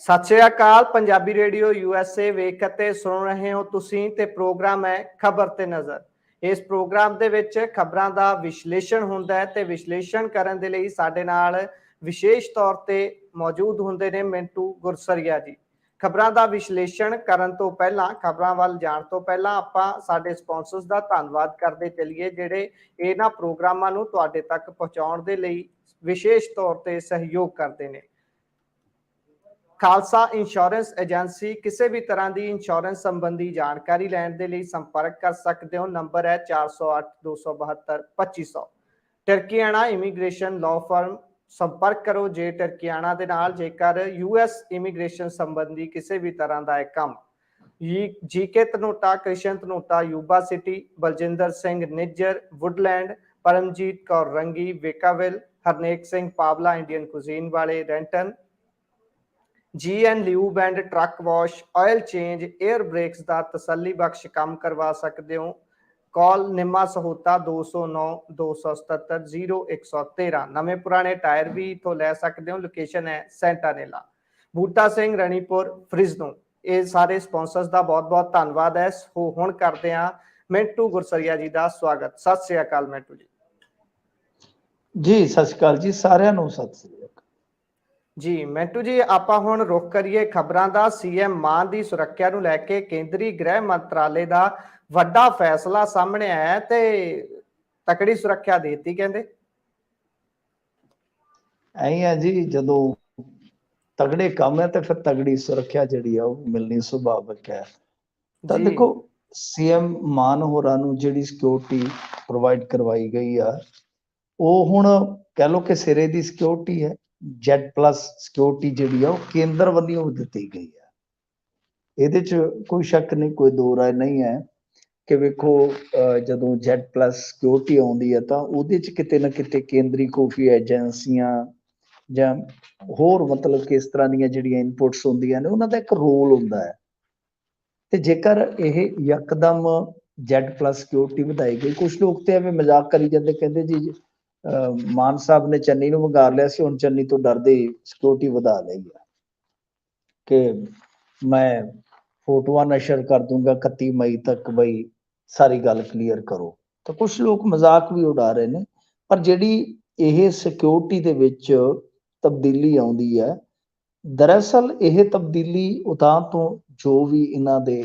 ਸਤਿ ਸ਼੍ਰੀ ਅਕਾਲ। Punjabi radio USA ਵੇਖ ਅਤੇ ਸੁਣ ਰਹੇ ਹੋ ਤੁਸੀਂ ਤੇ ਪ੍ਰੋਗਰਾਮ ਹੈ ਖਬਰ ਤੇ ਨਜ਼ਰ। ਇਸ ਪ੍ਰੋਗਰਾਮ ਦੇ ਵਿੱਚ ਖਬਰਾਂ ਦਾ ਵਿਸ਼ਲੇਸ਼ਣ ਹੁੰਦਾ ਹੈ ਤੇ ਵਿਸ਼ਲੇਸ਼ਣ ਕਰਨ ਦੇ ਲਈ ਸਾਡੇ ਨਾਲ ਵਿਸ਼ੇਸ਼ ਤੌਰ ਤੇ ਮੌਜੂਦ ਹੁੰਦੇ ਨੇ ਮਿੰਟੂ ਗੁਰਸਰੀਆ ਜੀ। ਖਬਰਾਂ ਦਾ ਵਿਸ਼ਲੇਸ਼ਣ ਕਰਨ ਤੋਂ ਪਹਿਲਾਂ, ਖਬਰਾਂ ਵੱਲ ਜਾਣ ਤੋਂ ਪਹਿਲਾਂ ਆਪਾਂ ਸਾਡੇ ਸਪਾਂਸਰਸ ਦਾ ਧੰਨਵਾਦ ਕਰਦੇ ਚੱਲੀਏ ਜਿਹੜੇ ਇਹਨਾਂ ਪ੍ਰੋਗਰਾਮਾਂ ਨੂੰ ਤੁਹਾਡੇ ਤੱਕ ਪਹੁੰਚਾਉਣ ਦੇ ਲਈ ਵਿਸ਼ੇਸ਼ ਤੌਰ ਤੇ ਸਹਿਯੋਗ ਕਰਦੇ ਨੇ। Khalsa insurance agency. ਕਿਸੇ ਵੀ ਤਰ੍ਹਾਂ ਦੀ ਇੰਸ਼ੋਰੈਂਸ ਸੰਬੰਧੀ ਜਾਣਕਾਰੀ ਲੈਣ ਦੇ ਲਈ ਸੰਪਰਕ ਕਰ ਸਕਦੇ ਹੋ। ਨੰਬਰ ਹੈ 408 272 2500। ਟਰਕੀਆਣਾ ਇਮੀਗ੍ਰੇਸ਼ਨ ਲਾਅ ਫਰਮ ਸੰਪਰਕ ਕਰੋ ਜੇ ਟਰਕੀਆਣਾ ਦੇ ਨਾਲ ਜੇਕਰ US ਇਮੀਗ੍ਰੇਸ਼ਨ ਸੰਬੰਧੀ ਕਿਸੇ ਵੀ ਤਰ੍ਹਾਂ ਦਾ ਹੈ ਕੰਮ। GK Dhanota, Krishan Dhanota, Yuba City, Baljinder Singh Nijjar, Woodland, Paramjit Kaur Rangi, Vacaville, Harnek Singh Pawla, Indian cuisine ਵਾਲੇ, Renton, GN lube and truck wash, oil change, air brakes ਦਾ ਤਸੱਲੀ ਬਖਸ਼ ਕੰਮ ਕਰਵਾ ਸਕਦੇ ਹੋ। ਕਾਲ ਨਿੰਮਾ ਸਹੋਤਾ 209 277 0113। ਨਵੇਂ ਪੁਰਾਣੇ ਟਾਇਰ ਵੀ ਇਥੋਂ ਲੈ ਸਕਦੇ ਹੋ। ਲੋਕੇਸ਼ਨ ਹੈ ਸੈਂਟਾਨੇਲਾ। ਬੂਟਾ ਸਿੰਘ ਰਣੀਪੁਰ ਫ੍ਰਿਜ਼ਨੋ। ਇਹ ਸਾਰੇ ਸਪਾਂਸਰਸ ਦਾ ਬਹੁਤ ਬਹੁਤ ਧੰਨਵਾਦ ਹੈ। ਹੁਣ ਕਰਦੇ ਹਾਂ ਮਿੰਟੂ ਗੁਰਸਰੀਆ ਜੀ ਦਾ ਸਵਾਗਤ। ਸਤਿ ਸ੍ਰੀ ਅਕਾਲ ਮਿੰਟੂ ਜੀ। ਜੀ ਸਤਿ ਸ਼੍ਰੀ ਅਕਾਲ ਜੀ, ਸਾਰਿਆਂ ਨੂੰ ਸਤਿ ਸ੍ਰੀ ਅਕਾਲ ਜੀ। ਮਿੰਟੂ ਜੀ, ਆਪਾਂ ਹੁਣ ਰੁਖ ਕਰੀਏ ਖਬਰਾਂ ਦਾ। CM ਮਾਨ ਦੀ ਸੁਰੱਖਿਆ ਨੂੰ ਲੈ ਕੇ ਕੇਂਦਰੀ ਗ੍ਰਹਿ ਮੰਤਰਾਲੇ ਦਾ ਵੱਡਾ ਫੈਸਲਾ ਸਾਹਮਣੇ ਆਇਆ ਤੇ ਤਕੜੀ ਸੁਰੱਖਿਆ ਦੇ ਦਿੱਤੀ ਕਹਿੰਦੇ। ਐਂ ਆ ਜੀ, ਜਦੋਂ ਤਗੜੇ ਕੰਮ ਹੈ ਤੇ ਫਿਰ ਤਗੜੀ ਸੁਰੱਖਿਆ ਜਿਹੜੀ ਆ ਉਹ ਮਿਲਣੀ ਸੁਭਾਵਿਕ ਹੈ। ਤਾਂ ਦੇਖੋ, CM ਮਾਨ ਹੋਰਾਂ ਨੂੰ ਜਿਹੜੀ ਸਿਕਿਉਰਿਟੀ ਪ੍ਰੋਵਾਈਡ ਕਰਵਾਈ ਗਈ ਆ ਉਹ ਹੁਣ ਕਹਿ ਲਓ ਕਿ ਸਿਰੇ ਦੀ ਸਿਕਿਉਰਿਟੀ ਹੈ। Z+ ਸਿਕਿਉਰਿਟੀ ਜਿਹੜੀ ਆ ਉਹ ਕੇਂਦਰ ਵੱਲੋਂ ਦਿੱਤੀ ਗਈ ਆ। ਇਹਦੇ 'ਚ ਕੋਈ ਸ਼ੱਕ ਨਹੀਂ, ਕੋਈ ਦੋ ਰਾਏ ਨਹੀਂ ਹੈ ਕਿ ਵੇਖੋ ਜਦੋਂ Z+ ਸਿਕਿਉਰਿਟੀ ਆਉਂਦੀ ਹੈ ਤਾਂ ਉਹਦੇ 'ਚ ਕਿਤੇ ਨਾ ਕਿਤੇ ਕੇਂਦਰੀ ਖੁਫੀਆ ਏਜੰਸੀਆਂ ਜਾਂ ਹੋਰ ਮਤਲਬ ਕਿ ਇਸ ਤਰ੍ਹਾਂ ਦੀਆਂ ਜਿਹੜੀਆਂ ਇਨਪੁਟਸ ਹੁੰਦੀਆਂ ਨੇ ਉਹਨਾਂ ਦਾ ਇੱਕ ਰੋਲ ਹੁੰਦਾ ਹੈ। ਤੇ ਜੇਕਰ ਇਹ ਯਕਦਮ Z+ ਸਿਕਿਉਰਿਟੀ ਵਧਾਈ ਗਈ, ਕੁਛ ਲੋਕ ਤੇ ਐਵੇਂ ਮਜ਼ਾਕ ਕਰੀ ਜਾਂਦੇ, ਕਹਿੰਦੇ ਜੀ ਮਾਨ ਸਾਹਿਬ ਨੇ ਚੰਨੀ ਨੂੰ ਵੰਗਾਰ ਲਿਆ ਸੀ, ਹੁਣ ਚੰਨੀ ਤੋਂ ਡਰਦੇ ਸਿਕਿਉਰਿਟੀ ਵਧਾ ਲਈ ਆ ਕਿ ਮੈਂ ਫੋਟੋਆਂ ਨਸ਼ਰ ਕਰ ਦੂੰਗਾ 31 ਮਈ ਤੱਕ, ਬਈ ਸਾਰੀ ਗੱਲ ਕਲੀਅਰ ਕਰੋ। ਤਾਂ ਕੁਛ ਲੋਕ ਮਜ਼ਾਕ ਵੀ ਉਡਾ ਰਹੇ ਨੇ, ਪਰ ਜਿਹੜੀ ਇਹ ਸਿਕਿਉਰਿਟੀ ਦੇ ਵਿੱਚ ਤਬਦੀਲੀ ਆਉਂਦੀ ਹੈ, ਦਰਅਸਲ ਇਹ ਤਬਦੀਲੀ ਉਤਾਂ ਤੋਂ ਜੋ ਵੀ ਇਹਨਾਂ ਦੇ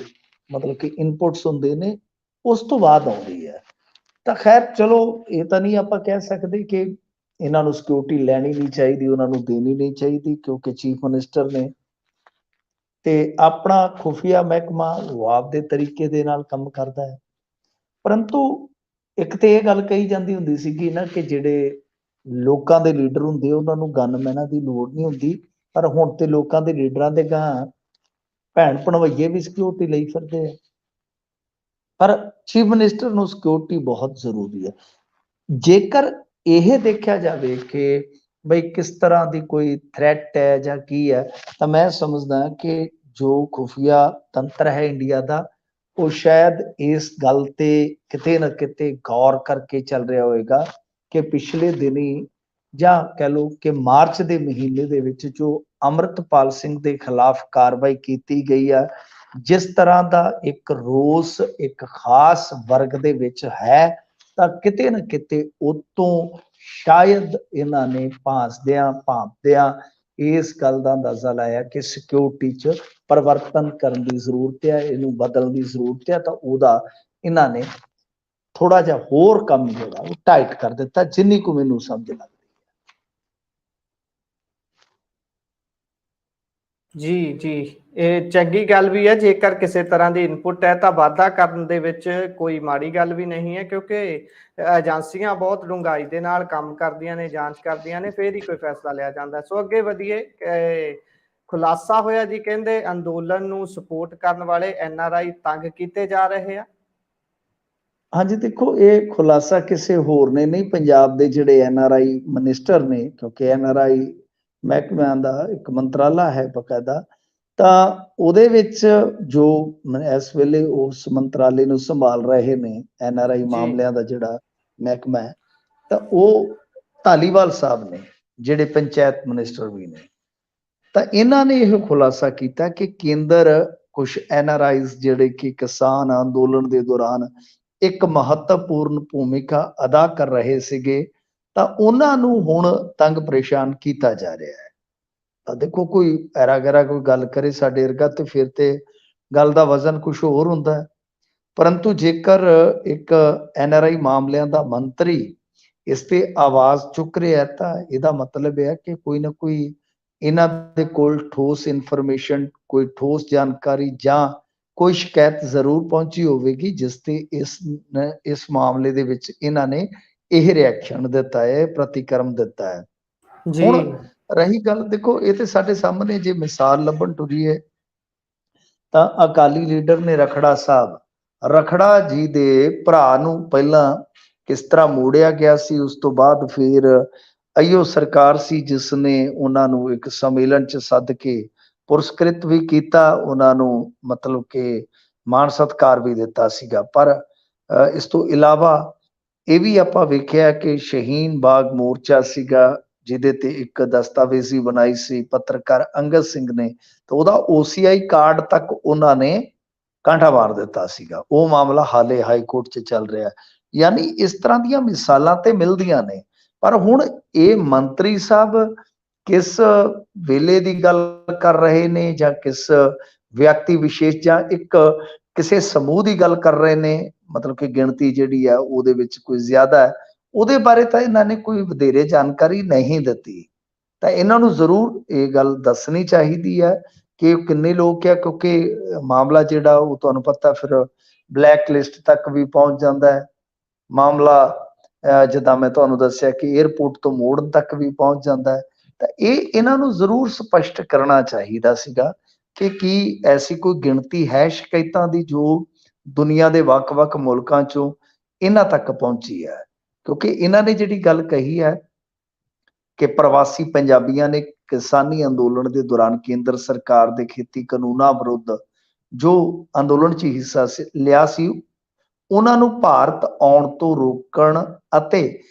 ਮਤਲਬ ਕਿ ਇਨਪੁਟਸ ਹੁੰਦੇ ਨੇ ਉਸ ਤੋਂ ਬਾਅਦ ਆਉਂਦੀ ਹੈ। ਤਾਂ ਖੈਰ ਚਲੋ, ਇਹ ਤਾਂ ਨਹੀਂ ਆਪਾਂ ਕਹਿ ਸਕਦੇ ਕਿ ਇਹਨਾਂ ਨੂੰ ਸਿਕਿਉਰਿਟੀ ਲੈਣੀ ਨਹੀਂ ਚਾਹੀਦੀ, ਉਹਨਾਂ ਨੂੰ ਦੇਣੀ ਨਹੀਂ ਚਾਹੀਦੀ, ਕਿਉਂਕਿ ਚੀਫ ਮਿਨਿਸਟਰ ਨੇ ਤੇ ਆਪਣਾ ਖੁਫੀਆ ਮਹਿਕਮਾ ਉਹ ਆਪਦੇ ਤਰੀਕੇ ਦੇ ਨਾਲ ਕੰਮ ਕਰਦਾ ਹੈ। ਪਰੰਤੂ ਇੱਕ ਤੇ ਇਹ ਗੱਲ ਕਹੀ ਜਾਂਦੀ ਹੁੰਦੀ ਸੀਗੀ ਨਾ ਕਿ ਜਿਹੜੇ ਲੋਕਾਂ ਦੇ ਲੀਡਰ ਹੁੰਦੇ ਉਹਨਾਂ ਨੂੰ ਗਨਮੈਨਾਂ ਦੀ ਲੋੜ ਨਹੀਂ ਹੁੰਦੀ, ਪਰ ਹੁਣ ਤੇ ਲੋਕਾਂ ਦੇ ਲੀਡਰਾਂ ਦੇ ਗਾਂ ਭੈਣ ਭਣਵਈਏ ਵੀ ਸਿਕਿਉਰਿਟੀ ਲਈ ਫਿਰਦੇ ਆ। ਪਰ ਚੀਫ ਮਿਨਿਸਟਰ ਨੂੰ ਸਿਕਿਉਰਿਟੀ ਬਹੁਤ ਜ਼ਰੂਰੀ ਹੈ। ਜੇਕਰ ਇਹ ਦੇਖਿਆ ਜਾਵੇ ਕਿ ਬਈ ਕਿਸ ਤਰ੍ਹਾਂ ਦੀ ਕੋਈ ਥ੍ਰੈਟ ਹੈ ਜਾਂ ਕੀ ਹੈ, ਤਾਂ ਮੈਂ ਸਮਝਦਾ ਕਿ ਜੋ ਖੁਫੀਆ ਤੰਤਰ ਹੈ ਇੰਡੀਆ ਦਾ, ਉਹ ਸ਼ਾਇਦ ਇਸ ਗੱਲ ਤੇ ਕਿਤੇ ਨਾ ਕਿਤੇ ਗੌਰ ਕਰਕੇ ਚੱਲ ਰਿਹਾ ਹੋਵੇਗਾ ਕਿ ਪਿਛਲੇ ਦਿਨੀ ਜਾਂ ਕਹਿ ਲਓ ਕਿ ਮਾਰਚ ਦੇ ਮਹੀਨੇ ਦੇ ਵਿੱਚ ਜੋ ਅੰਮ੍ਰਿਤਪਾਲ ਸਿੰਘ ਦੇ ਖਿਲਾਫ ਕਾਰਵਾਈ ਕੀਤੀ ਗਈ ਆ, ਜਿਸ ਤਰ੍ਹਾਂ ਦਾ ਇੱਕ ਰੋਸ ਇੱਕ ਖਾਸ ਵਰਗ ਦੇ ਵਿੱਚ ਹੈ, ਤਾਂ ਕਿਤੇ ਨਾ ਕਿਤੇ ਉਤੋਂ ਸ਼ਾਇਦ ਇਹਨਾਂ ਨੇ ਭਾਂਪਦਿਆਂ ਇਸ ਗੱਲ ਦਾ ਅੰਦਾਜ਼ਾ ਲਾਇਆ ਕਿ ਸਿਕਿਉਰਿਟੀ 'ਚ ਪਰਿਵਰਤਨ ਕਰਨ ਦੀ ਜ਼ਰੂਰਤ ਹੈ, ਇਹਨੂੰ ਬਦਲਣ ਦੀ ਜ਼ਰੂਰਤ ਹੈ। ਤਾਂ ਉਹਦਾ ਇਹਨਾਂ ਨੇ ਥੋੜਾ ਜਿਹਾ ਹੋਰ ਕੰਮ ਜਿਹੜਾ ਉਹ ਟਾਈਟ ਕਰ ਦਿੱਤਾ, ਜਿੰਨੀ ਕੁ ਮੈਨੂੰ ਸਮਝ ਲੱਗਦੀ। ਜੀ ਜੀ, ਇਹ ਚੰਗੀ ਗੱਲ ਵੀ ਹੈ। ਜੇਕਰ ਕਿਸੇ ਤਰ੍ਹਾਂ ਦੀ ਇਨਪੁਟ ਹੈ ਤਾਂ ਵਾਧਾ ਕਰਨ ਦੇ ਵਿੱਚ ਕੋਈ ਮਾੜੀ ਗੱਲ ਵੀ ਨਹੀਂ ਹੈ, ਕਿਉਂਕਿ ਏਜੰਸੀਆਂ ਬਹੁਤ ਡੂੰਘਾਈ ਦੇ ਨਾਲ ਕੰਮ ਕਰਦੀਆਂ ਨੇ, ਜਾਂਚ ਕਰਦੀਆਂ ਨੇ, ਫਿਰ ਹੀ ਕੋਈ ਫੈਸਲਾ ਲਿਆ ਜਾਂਦਾ। ਸੋ ਅੱਗੇ ਵਧੀਏ। ਖੁਲਾਸਾ ਹੋਇਆ ਜੀ, ਕਹਿੰਦੇ ਅੰਦੋਲਨ ਨੂੰ ਸਪੋਰਟ ਕਰਨ ਵਾਲੇ NRI ਤੰਗ ਕੀਤੇ ਜਾ ਰਹੇ ਆ। ਹਾਂਜੀ ਦੇਖੋ, ਇਹ ਖੁਲਾਸਾ ਕਿਸੇ ਹੋਰ ਨੇ ਨਹੀਂ, ਪੰਜਾਬ ਦੇ ਜਿਹੜੇ NRI ਮਿਨਿਸਟਰ ਨੇ, ਕਿਉਂਕਿ NRI ਮਹਿਕਮਿਆਂ ਦਾ ਇੱਕ ਮੰਤਰਾਲਾ ਹੈ ਬਕਾਇਦਾ, ਤਾਂ ਉਹਦੇ ਵਿੱਚ ਜੋ ਇਸ ਵੇਲੇ ਉਸ ਮੰਤਰਾਲੇ ਨੂੰ ਸੰਭਾਲ ਰਹੇ ਨੇ NRI ਮਾਮਲਿਆਂ ਦਾ ਜਿਹੜਾ ਮਹਿਕਮਾ ਹੈ, ਤਾਂ ਉਹ ਧਾਲੀਵਾਲ ਸਾਹਿਬ ਨੇ, ਜਿਹੜੇ ਪੰਚਾਇਤ ਮਿਨਿਸਟਰ ਵੀ ਨੇ। ਤਾਂ ਇਹਨਾਂ ਨੇ ਇਹ ਖੁਲਾਸਾ ਕੀਤਾ ਕਿ ਕੇਂਦਰ ਕੁਝ NRIs ਜਿਹੜੇ ਕਿ ਕਿਸਾਨ ਅੰਦੋਲਨ ਦੇ ਦੌਰਾਨ ਇੱਕ ਮਹੱਤਵਪੂਰਨ ਭੂਮਿਕਾ ਅਦਾ ਕਰ ਰਹੇ ਸੀਗੇ, ਤਾਂ ਉਹਨਾਂ ਨੂੰ ਹੁਣ ਤੰਗ ਪਰੇਸ਼ਾਨ ਕੀਤਾ ਜਾ ਰਿਹਾ ਹੈ। ਤਾਂ ਦੇਖੋ ਕੋਈ ਐਰਾ ਗੈਰਾ ਕੋਈ ਗੱਲ ਕਰੇ ਸਾਡੇ ਵਰਗਾ ਤੇ ਫਿਰ ਤੇ ਗੱਲ ਦਾ ਵਜ਼ਨ ਕੁਝ ਹੋਰ ਹੁੰਦਾ ਹੈ। ਪਰੰਤੂ ਜੇਕਰ ਇੱਕ NRI ਮਾਮਲਿਆਂ ਦਾ ਮੰਤਰੀ ਇਸ ਤੇ ਆਵਾਜ਼ ਚੁੱਕ ਰਿਹਾ ਤਾਂ ਇਹਦਾ ਮਤਲਬ ਹੈ ਕਿ ਕੋਈ ਨਾ ਕੋਈ ਇਹਨਾਂ ਦੇ ਕੋਲ ਠੋਸ ਇਨਫੋਰਮੇਸ਼ਨ, ਕੋਈ ਠੋਸ ਜਾਣਕਾਰੀ ਜਾਂ ਕੋਈ ਸ਼ਿਕਾਇਤ ਜ਼ਰੂਰ ਪਹੁੰਚੀ ਹੋਵੇਗੀ, ਜਿਸ ਤੇ ਇਸ ਮਾਮਲੇ ਦੇ ਵਿੱਚ ਇਹਨਾਂ ਨੇ ਇਹ ਰਿਐਕਸ਼ਨ ਦਿੱਤਾ ਹੈ, ਪ੍ਰਤੀਕਰਮ ਦਿੱਤਾ ਹੈ। ਜੀ ਹੁਣ ਰਹੀ ਗੱਲ, ਦੇਖੋ ਇਹ ਤੇ ਸਾਡੇ ਸਾਹਮਣੇ ਜੇ ਮਿਸਾਲ ਲੱਭਣ ਟੁਰੀ ਹੈ ਤਾਂ ਅਕਾਲੀ ਲੀਡਰ ਨੇ ਰਖੜਾ ਜੀ ਦੇ ਭਰਾ ਨੂੰ ਪਹਿਲਾਂ ਕਿਸ ਤਰ੍ਹਾਂ ਮੋੜਿਆ ਗਿਆ ਸੀ, ਉਸ ਤੋਂ ਬਾਅਦ ਫਿਰ ਅਈਓ ਸਰਕਾਰ ਸੀ ਜਿਸ ਨੇ ਉਹਨਾਂ ਨੂੰ ਇੱਕ ਸੰਮੇਲਨ ਚ ਸੱਦ ਕੇ ਪੁਰਸਕ੍ਰਿਤ ਵੀ ਕੀਤਾ, ਉਹਨਾਂ ਨੂੰ ਮਤਲਬ ਕਿ ਮਾਣ ਸਤਿਕਾਰ ਵੀ ਦਿੱਤਾ ਸੀਗਾ। ਪਰ ਇਸ ਤੋਂ ਇਲਾਵਾ ਇਹ ਵੀ ਆਪਾਂ ਵੇਖਿਆ ਕਿ ਸ਼ਹੀਨ ਬਾਗ ਮੋਰਚਾ ਸੀਗਾ ਜਿਹਦੇ ਤੇ ਇੱਕ ਦਸਤਾਵੇਜ਼ੀ ਬਣਾਈ ਸੀ ਪੱਤਰਕਾਰ ਅੰਗਦ ਸਿੰਘ ਨੇ, ਤਾਂ ਉਹਦਾ OCI ਕਾਰਡ ਤੱਕ ਉਹਨਾਂ ਨੇ ਕਾਂਠਾ ਮਾਰ ਦਿੱਤਾ ਸੀਗਾ। ਉਹ ਮਾਮਲਾ ਹਾਲੇ ਹਾਈ ਕੋਰਟ 'ਚ ਚੱਲ ਰਿਹਾ। ਯਾਨੀ ਇਸ ਤਰ੍ਹਾਂ ਦੀਆਂ ਮਿਸਾਲਾਂ ਤੇ ਮਿਲਦੀਆਂ ਨੇ। ਪਰ ਹੁਣ ਇਹ ਮੰਤਰੀ ਸਾਹਿਬ ਕਿਸ ਵੇਲੇ ਦੀ ਗੱਲ ਕਰ ਰਹੇ ਨੇ ਜਾਂ ਕਿਸ ਵਿਅਕਤੀ ਵਿਸ਼ੇਸ਼ ਜਾਂ ਇੱਕ ਕਿਸੇ ਸਮੂਹ ਦੀ ਗੱਲ ਕਰ ਰਹੇ ਨੇ, ਮਤਲਬ ਕਿ ਗਿਣਤੀ ਜਿਹੜੀ ਆ ਉਹਦੇ ਵਿੱਚ ਕੋਈ ਜ਼ਿਆਦਾ ਹੈ, ਉਹਦੇ ਬਾਰੇ ਤਾਂ ਇਹਨਾਂ ਨੇ ਕੋਈ ਵਧੇਰੇ ਜਾਣਕਾਰੀ ਨਹੀਂ ਦਿੱਤੀ। ਤਾਂ ਇਹਨਾਂ ਨੂੰ ਜ਼ਰੂਰ ਇਹ ਗੱਲ ਦੱਸਣੀ ਚਾਹੀਦੀ ਹੈ ਕਿ ਕਿੰਨੇ ਲੋਕ ਆ, ਕਿਉਂਕਿ ਮਾਮਲਾ ਜਿਹੜਾ ਉਹ ਤੁਹਾਨੂੰ ਪਤਾ ਫਿਰ ਬਲੈਕ ਲਿਸਟ ਤੱਕ ਵੀ ਪਹੁੰਚ ਜਾਂਦਾ ਹੈ। ਮਾਮਲਾ ਜਿੱਦਾਂ ਮੈਂ ਤੁਹਾਨੂੰ ਦੱਸਿਆ ਕਿ 에ਅਰਪੋਰਟ ਤੋਂ ਮੋੜਨ ਤੱਕ ਵੀ ਪਹੁੰਚ ਜਾਂਦਾ ਹੈ। ਤਾਂ ਇਹਨਾਂ ਨੂੰ ਜ਼ਰੂਰ ਸਪਸ਼ਟ ਕਰਨਾ ਚਾਹੀਦਾ ਸੀਗਾ ਕਿ ਕੀ ਐਸੀ ਕੋਈ ਗਿਣਤੀ ਹੈ ਸ਼ਿਕਾਇਤਾਂ ਦੀ ਜੋ ਦੁਨੀਆ ਦੇ ਵੱਖ-ਵੱਖ ਮੁਲਕਾਂ ਚੋਂ ਇਹਨਾਂ ਤੱਕ ਪਹੁੰਚੀ ਹੈ। ਕਿਉਂਕਿ ਇਹਨਾਂ ਨੇ ਜਿਹੜੀ ਗੱਲ ਕਹੀ ਹੈ ਕਿ ਪ੍ਰਵਾਸੀ ਪੰਜਾਬੀਆਂ ਨੇ ਕਿਸਾਨੀ ਅੰਦੋਲਨ ਦੇ ਦੌਰਾਨ ਕੇਂਦਰ ਸਰਕਾਰ ਦੇ ਖੇਤੀ ਕਾਨੂੰਨਾਂ ਵਿਰੁੱਧ ਜੋ ਅੰਦੋਲਨ 'ਚ ਹਿੱਸਾ ਲਿਆ ਸੀ, ਉਹਨਾਂ ਨੂੰ ਭਾਰਤ ਆਉਣ ਤੋਂ ਰੋਕਣ ਅਤੇ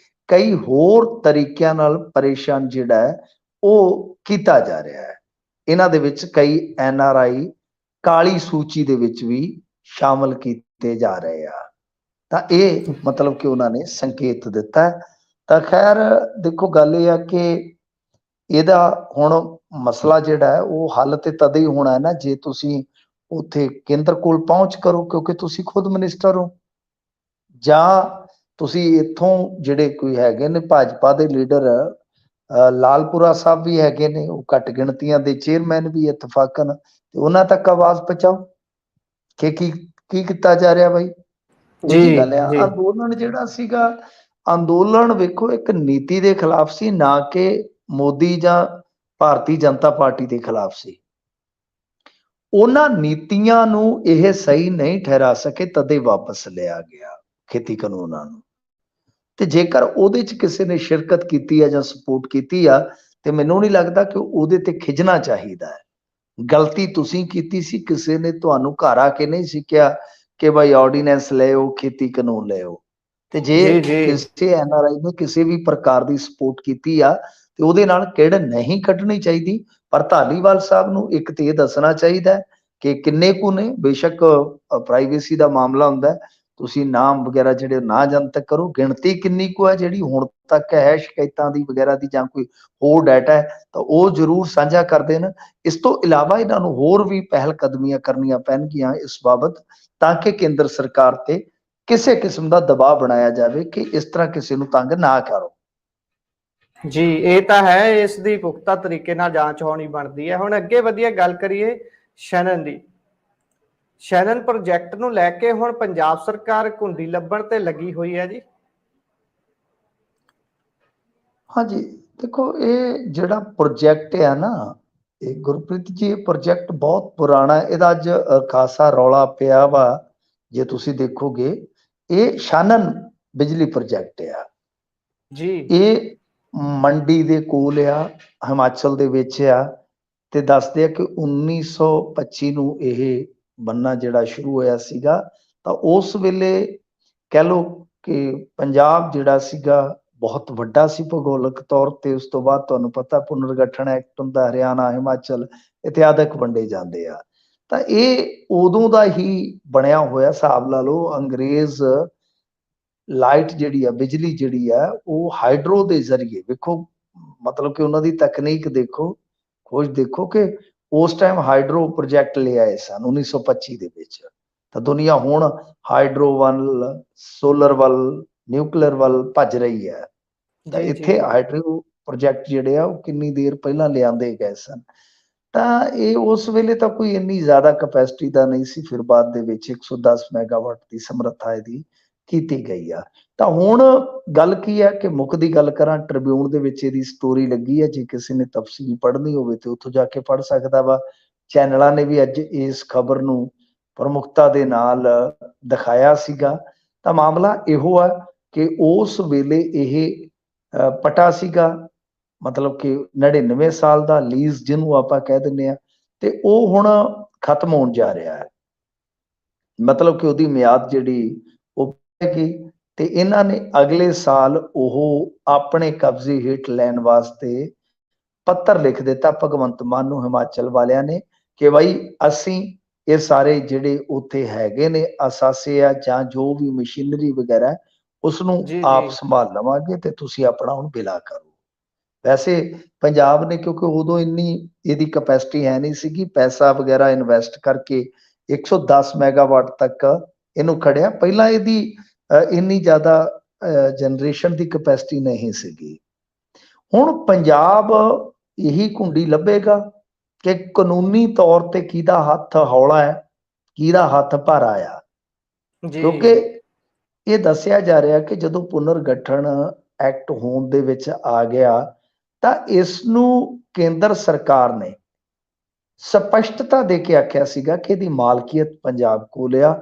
ਕਈ ਹੋਰ ਤਰੀਕਿਆਂ ਨਾਲ ਪਰੇਸ਼ਾਨ ਜਿਹੜਾ ਹੈ ਉਹ ਕੀਤਾ ਜਾ ਰਿਹਾ ਹੈ। ਇਹਨਾਂ ਦੇ ਵਿੱਚ ਕਈ NRI ਕਾਲੀ ਸੂਚੀ ਦੇ ਵਿੱਚ ਵੀ ਸ਼ਾਮਲ ਕੀਤੇ ਜਾ ਰਹੇ ਆ। ਤਾਂ ਇਹ ਮਤਲਬ ਕਿ ਉਹਨਾਂ ਨੇ ਸੰਕੇਤ ਦਿੱਤਾ ਹੈ। ਤਾਂ ਖੈਰ ਦੇਖੋ ਗੱਲ ਇਹ ਆ ਕਿ ਇਹਦਾ ਹੁਣ ਮਸਲਾ ਜਿਹੜਾ ਹੈ ਉਹ ਹੱਲ ਤੇ ਤਦ ਹੀ ਹੋਣਾ ਹੈ ਨਾ ਜੇ ਤੁਸੀਂ ਉੱਥੇ ਕੇਂਦਰ ਕੋਲ ਪਹੁੰਚ ਕਰੋ, ਕਿਉਂਕਿ ਤੁਸੀਂ ਖੁਦ ਮਿਨਿਸਟਰ ਹੋ, ਜਾਂ ਤੁਸੀਂ ਇੱਥੋਂ ਜਿਹੜੇ ਕੋਈ ਹੈਗੇ ਨੇ ਭਾਜਪਾ ਦੇ ਲੀਡਰ ਲਾਲਪੁਰਾ ਸਾਹਿਬ ਵੀ ਹੈਗੇ ਨੇ, ਉਹ ਘੱਟ ਗਿਣਤੀਆਂ ਦੇ ਚੇਅਰਮੈਨ ਵੀ ਇਤਫਾਕਨ, ਤੇ ਉਹਨਾਂ ਤੱਕ ਆਵਾਜ਼ ਪਹੁੰਚਾਓ ਕਿ ਕੀ ਕੀਤਾ ਜਾ ਰਿਹਾ ਬਾਈ। ਦੂਜੀ ਗੱਲ ਹੈ ਅੰਦੋਲਨ ਜਿਹੜਾ ਸੀਗਾ, ਅੰਦੋਲਨ ਵੇਖੋ ਇੱਕ ਨੀਤੀ ਦੇ ਖਿਲਾਫ ਸੀ, ਨਾ ਕਿ ਮੋਦੀ ਜਾਂ ਭਾਰਤੀ ਜਨਤਾ ਪਾਰਟੀ ਦੇ ਖਿਲਾਫ ਸੀ। ਉਹਨਾਂ ਨੀਤੀਆਂ ਨੂੰ ਇਹ ਸਹੀ ਨਹੀਂ ਠਹਿਰਾ ਸਕੇ ਤਦੇ ਵਾਪਸ ਲਿਆ ਗਿਆ ਖੇਤੀ ਕਾਨੂੰਨਾਂ ਨੂੰ। ਤੇ ਜੇਕਰ ਉਹਦੇ 'ਚ ਕਿਸੇ ਨੇ ਸ਼ਿਰਕਤ ਕੀਤੀ ਹੈ ਜਾਂ ਸਪੋਰਟ ਕੀਤੀ ਆ, ਤੇ ਮੈਨੂੰ ਨਹੀਂ ਲੱਗਦਾ ਕਿ ਉਹਦੇ ਤੇ ਖਿਜਣਾ ਚਾਹੀਦਾ ਹੈ। ਗਲਤੀ ਤੁਸੀਂ ਕੀਤੀ ਸੀ, ਕਿਸੇ ਨੇ ਤੁਹਾਨੂੰ ਘਰ ਆ ਕੇ ਨਹੀਂ ਸਿੱਖਿਆ ਕਿ ਭਾਈ ਆਰਡੀਨੈਂਸ ਲਿਓ, ਖੇਤੀ ਕਾਨੂੰਨ ਲਿਓ। ਤੇ ਜੇ ਕਿਸੇ NRI ਨੇ ਕਿਸੇ ਵੀ ਪ੍ਰਕਾਰ ਦੀ ਸਪੋਰਟ ਕੀਤੀ ਆ ਤੇ ਉਹਦੇ ਨਾਲ ਕਿਹੜ ਨਹੀਂ ਕੱਢਣੀ ਚਾਹੀਦੀ। ਪਰ ਧਾਲੀਵਾਲ ਸਾਹਿਬ ਨੂੰ ਇੱਕ ਤੇ ਇਹ ਦੱਸਣਾ ਚਾਹੀਦਾ ਹੈ ਕਿ ਕਿੰਨੇ ਕੁ ਨੇ, ਬੇਸ਼ੱਕ ਪ੍ਰਾਈਵੇਸੀ ਦਾ ਮਾਮਲਾ ਹੁੰਦਾ, ਤੁਸੀਂ ਨਾਮ ਵਗੈਰਾ ਜਿਹੜੇ ਨਾ ਜਨਤਕ ਕਰੋ, ਗਿਣਤੀ ਕਿੰਨੀ ਕੁ ਹੈ ਜਿਹੜੀ ਹੁਣ ਤੱਕ ਹੈ ਸ਼ਿਕਾਇਤਾਂ ਦੀ ਵਗੈਰਾ ਦੀ, ਜਾਂ ਕੋਈ ਹੋਰ ਡਾਟਾ ਹੈ ਤਾਂ ਉਹ ਜ਼ਰੂਰ ਸਾਂਝਾ ਕਰ ਦੇਣ। ਇਸ ਤੋਂ ਇਲਾਵਾ ਇਹਨਾਂ ਨੂੰ ਹੋਰ ਵੀ ਪਹਿਲ ਕਦਮੀਆਂ ਕਰਨੀਆਂ ਪੈਣਗੀਆਂ ਇਸ ਬਾਬਤ, ਤਾਂ ਕਿ ਕੇਂਦਰ ਸਰਕਾਰ ਤੇ ਕਿਸੇ ਕਿਸਮ ਦਾ ਦਬਾਅ ਬਣਾਇਆ ਜਾਵੇ ਕਿ ਇਸ ਤਰ੍ਹਾਂ ਕਿਸੇ ਨੂੰ ਤੰਗ ਨਾ ਕਰੋ। ਜੀ ਇਹ ਤਾਂ ਹੈ, ਇਸ ਦੀ ਪੁਖਤਾ ਤਰੀਕੇ ਨਾਲ ਜਾਂਚ ਹੋਣੀ ਬਣਦੀ ਹੈ। ਹੁਣ ਅੱਗੇ ਵਧੀਆ ਗੱਲ ਕਰੀਏ ਸ਼ੈਨਨ ਦੀ। ਸ਼ੈਨਨ ਪ੍ਰੋਜੈਕਟ ਨੂੰ ਲੈ ਕੇ ਹੁਣ ਪੰਜਾਬ ਸਰਕਾਰ ਘੁੰਡੀ ਲੱਭਣ ਤੇ ਲੱਗੀ ਹੋਈ ਹੈ ਜੀ। ਹਾਂਜੀ ਦੇਖੋ, ਇਹ ਜਿਹੜਾ ਪ੍ਰੋਜੈਕਟ ਹੈ ਨਾ, ਇਹ ਗੁਰਪ੍ਰੀਤ ਜੀ, ਇਹ ਪ੍ਰੋਜੈਕਟ ਬਹੁਤ ਪੁਰਾਣਾ ਹੈ। ਇਹਦਾ ਅੱਜ ਖਾਸਾ ਰੌਲਾ ਪਿਆ ਵਾ। ਜੇ ਤੁਸੀਂ ਦੇਖੋਗੇ, ਇਹ ਸ਼ਾਨਨ ਬਿਜਲੀ ਪ੍ਰੋਜੈਕਟ ਆ ਜੀ। ਇਹ ਮੰਡੀ ਦੇ ਕੋਲ ਆ, ਹਿਮਾਚਲ ਦੇ ਵਿੱਚ ਆ, ਤੇ ਦੱਸਦੇ ਆ ਕਿ 1925 ਨੂੰ ਇਹ ਬੰਨਾ ਜਿਹੜਾ ਸ਼ੁਰੂ ਹੋਇਆ ਸੀਗਾ। ਤਾਂ ਉਸ ਵੇਲੇ ਕਹਿ ਲਓ ਕਿ ਪੰਜਾਬ ਜਿਹੜਾ ਸੀਗਾ ਬਹੁਤ ਵੱਡਾ ਸੀ ਭੂਗੋਲਿਕ ਤੌਰ ਤੇ। ਉਸ ਤੋਂ ਬਾਅਦ ਤੁਹਾਨੂੰ ਪਤਾ ਪੁਨਰਗਠਨ ਐਕਟ ਹੁੰਦਾ, ਹਰਿਆਣਾ, ਹਿਮਾਚਲ ਇਤਿਆਦਿਕ ਵੰਡੇ ਜਾਂਦੇ ਆ। ਤਾਂ ਇਹ ਉਦੋਂ ਦਾ ਹੀ ਬਣਿਆ ਹੋਇਆ ਹਿਸਾਬ ਲਾ ਲਓ। ਅੰਗਰੇਜ਼ ਲਾਈਟ ਜਿਹੜੀ ਆ, ਬਿਜਲੀ ਜਿਹੜੀ ਆ, ਉਹ ਹਾਈਡਰੋ ਦੇ ਜ਼ਰੀਏ, ਵੇਖੋ ਮਤਲਬ ਕਿ ਉਹਨਾਂ ਦੀ ਤਕਨੀਕ ਦੇਖੋ, ਖੋਜ ਦੇਖੋ ਕਿ ਉਸ ਟਾਈਮ ਹਾਈਡਰੋ ਪ੍ਰੋਜੈਕਟ ਲੈ ਆਏ ਸਨ 1925 ਦੇ ਵਿੱਚ। ਤਾਂ ਦੁਨੀਆ ਹੁਣ ਹਾਈਡਰੋ ਵੱਲ, ਸੋਲਰ ਵੱਲ, ਨਿਊਕਲੀਅਰ ਵੱਲ ਭੱਜ ਰਹੀ ਹੈ। ਤਾਂ ਜੀ ਇੱਥੇ ਜੀ ਹਾਈਡਰੋ ਪ੍ਰੋਜੈਕਟ ਜਿਹੜੇ ਆ ਉਹ ਕਿੰਨੀ ਦੇਰ ਪਹਿਲਾਂ ਲਿਆਂਦੇ ਗਏ ਸਨ। ਤਾਂ ਇਹ ਉਸ ਵੇਲੇ ਤਾਂ ਕੋਈ ਇੰਨੀ ਜ਼ਿਆਦਾ ਕਪੈਸਿਟੀ ਦਾ ਨਹੀਂ ਸੀ, ਫਿਰ ਬਾਅਦ ਦੇ ਵਿੱਚ 110 ਮੈਗਾਵਾਟ ਦੀ ਸਮਰੱਥਾ ਇਹਦੀ ਕੀਤੀ ਗਈ ਆ। ਤਾਂ ਹੁਣ ਗੱਲ ਕੀ ਹੈ ਕਿ ਮੁੱਖ ਦੀ ਗੱਲ ਕਰਾਂ, ਟ੍ਰਿਬਿਊਨ ਦੇ ਵਿੱਚ ਇਹਦੀ ਸਟੋਰੀ ਲੱਗੀ ਹੈ। ਜੇ ਕਿਸੇ ਨੇ ਤਫਸੀਲ ਪੜ੍ਹਨੀ ਹੋਵੇ ਤੇ ਉੱਥੋਂ ਜਾ ਕੇ ਪੜ੍ਹ ਸਕਦਾ ਵਾ। ਚੈਨਲਾਂ ਨੇ ਵੀ ਅੱਜ ਇਸ ਖਬਰ ਨੂੰ ਪ੍ਰਮੁਖਤਾ ਦੇ ਨਾਲ ਦਿਖਾਇਆ ਸੀਗਾ। ਤਾਂ ਮਾਮਲਾ ਇਹੋ ਆ ਕਿ ਉਸ ਵੇਲੇ ਇਹ ਪਟਾ ਸੀਗਾ, ਮਤਲਬ ਕਿ 99 ਸਾਲ ਦਾ ਲੀਜ਼ ਜਿਹਨੂੰ ਆਪਾਂ ਕਹਿ ਦਿੰਦੇ ਆ, ਤੇ ਉਹ ਹੁਣ ਖਤਮ ਹੋਣ ਜਾ ਰਿਹਾ ਹੈ। ਮਤਲਬ ਕਿ ਉਹਦੀ ਮਿਆਦ ਜਿਹੜੀ ਉਹ ਪੈਗੀ, ਤੇ ਇਹਨਾਂ ਨੇ ਅਗਲੇ ਸਾਲ ਉਹ ਆਪਣੇ ਕਬਜ਼ੇ ਹੇਠ ਲੈਣ ਵਾਸਤੇ ਪੱਤਰ ਲਿਖ ਦਿੱਤਾ ਭਗਵੰਤ ਮਾਨ ਨੂੰ, ਹਿਮਾਚਲ ਵਾਲਿਆਂ ਨੇ, ਕਿ ਬਈ ਅਸੀਂ ਇਹ ਸਾਰੇ ਜਿਹੜੇ ਉੱਥੇ ਹੈਗੇ ਨੇ ਅਸਾਸੇ ਆ ਜਾਂ ਜੋ ਵੀ ਮਸ਼ੀਨਰੀ ਵਗੈਰਾ, ਉਸ ਨੂੰ ਜੀ ਜੀ ਆਪ ਸੰਭਾਲ ਲਵਾਂਗੇ ਤੇ ਤੁਸੀਂ ਆਪਣਾ ਹੁਣ ਬਿਲਾ ਕਰੋ। ਵੈਸੇ ਪੰਜਾਬ ਨੇ, ਕਿਉਂਕਿ ਉਦੋਂ ਇੰਨੀ ਇਹਦੀ ਕਪੈਸਿਟੀ ਹੈ ਨਹੀਂ ਸੀਗੀ, ਪੈਸਾ ਵਗੈਰਾ ਇਨਵੈਸਟ ਕਰਕੇ 110 ਮੈਗਾਵਾਟ ਤੱਕ ਇਹਨੂੰ ਖੜਿਆ। ਪਹਿਲਾਂ ਇਹਦੀ ਇੰਨੀ ਜ਼ਿਆਦਾ ਜਨਰੇਸ਼ਨ ਦੀ ਕਪੈਸਿਟੀ ਨਹੀਂ ਸੀਗੀ। ਹੁਣ ਪੰਜਾਬ ਇਹੀ ਕੁੰਡੀ ਲੱਭੇਗਾ ਕਿ ਕਾਨੂੰਨੀ ਤੌਰ ਤੇ ਕਿਹਦਾ ਹੱਥ ਹੌਲਾ ਹੈ, ਕਿਹਦਾ ਹੱਥ ਭਾਰਾ ਆ। ਜੀ ਕਿਉਂਕਿ ਇਹ ਦੱਸਿਆ ਜਾ ਰਿਹਾ ਕਿ ਜਦੋਂ ਪੁਨਰਗਠਨ ਐਕਟ ਹੋਣ ਦੇ ਵਿੱਚ ਆ ਗਿਆ ਤਾਂ ਇਸ ਨੂੰ ਕੇਂਦਰ ਸਰਕਾਰ ਨੇ ਸਪਸ਼ਟਤਾ ਦੇ ਕੇ ਆਖਿਆ ਸੀਗਾ ਕਿ ਇਹਦੀ ਮਾਲਕੀਅਤ ਪੰਜਾਬ ਕੋਲ ਆ।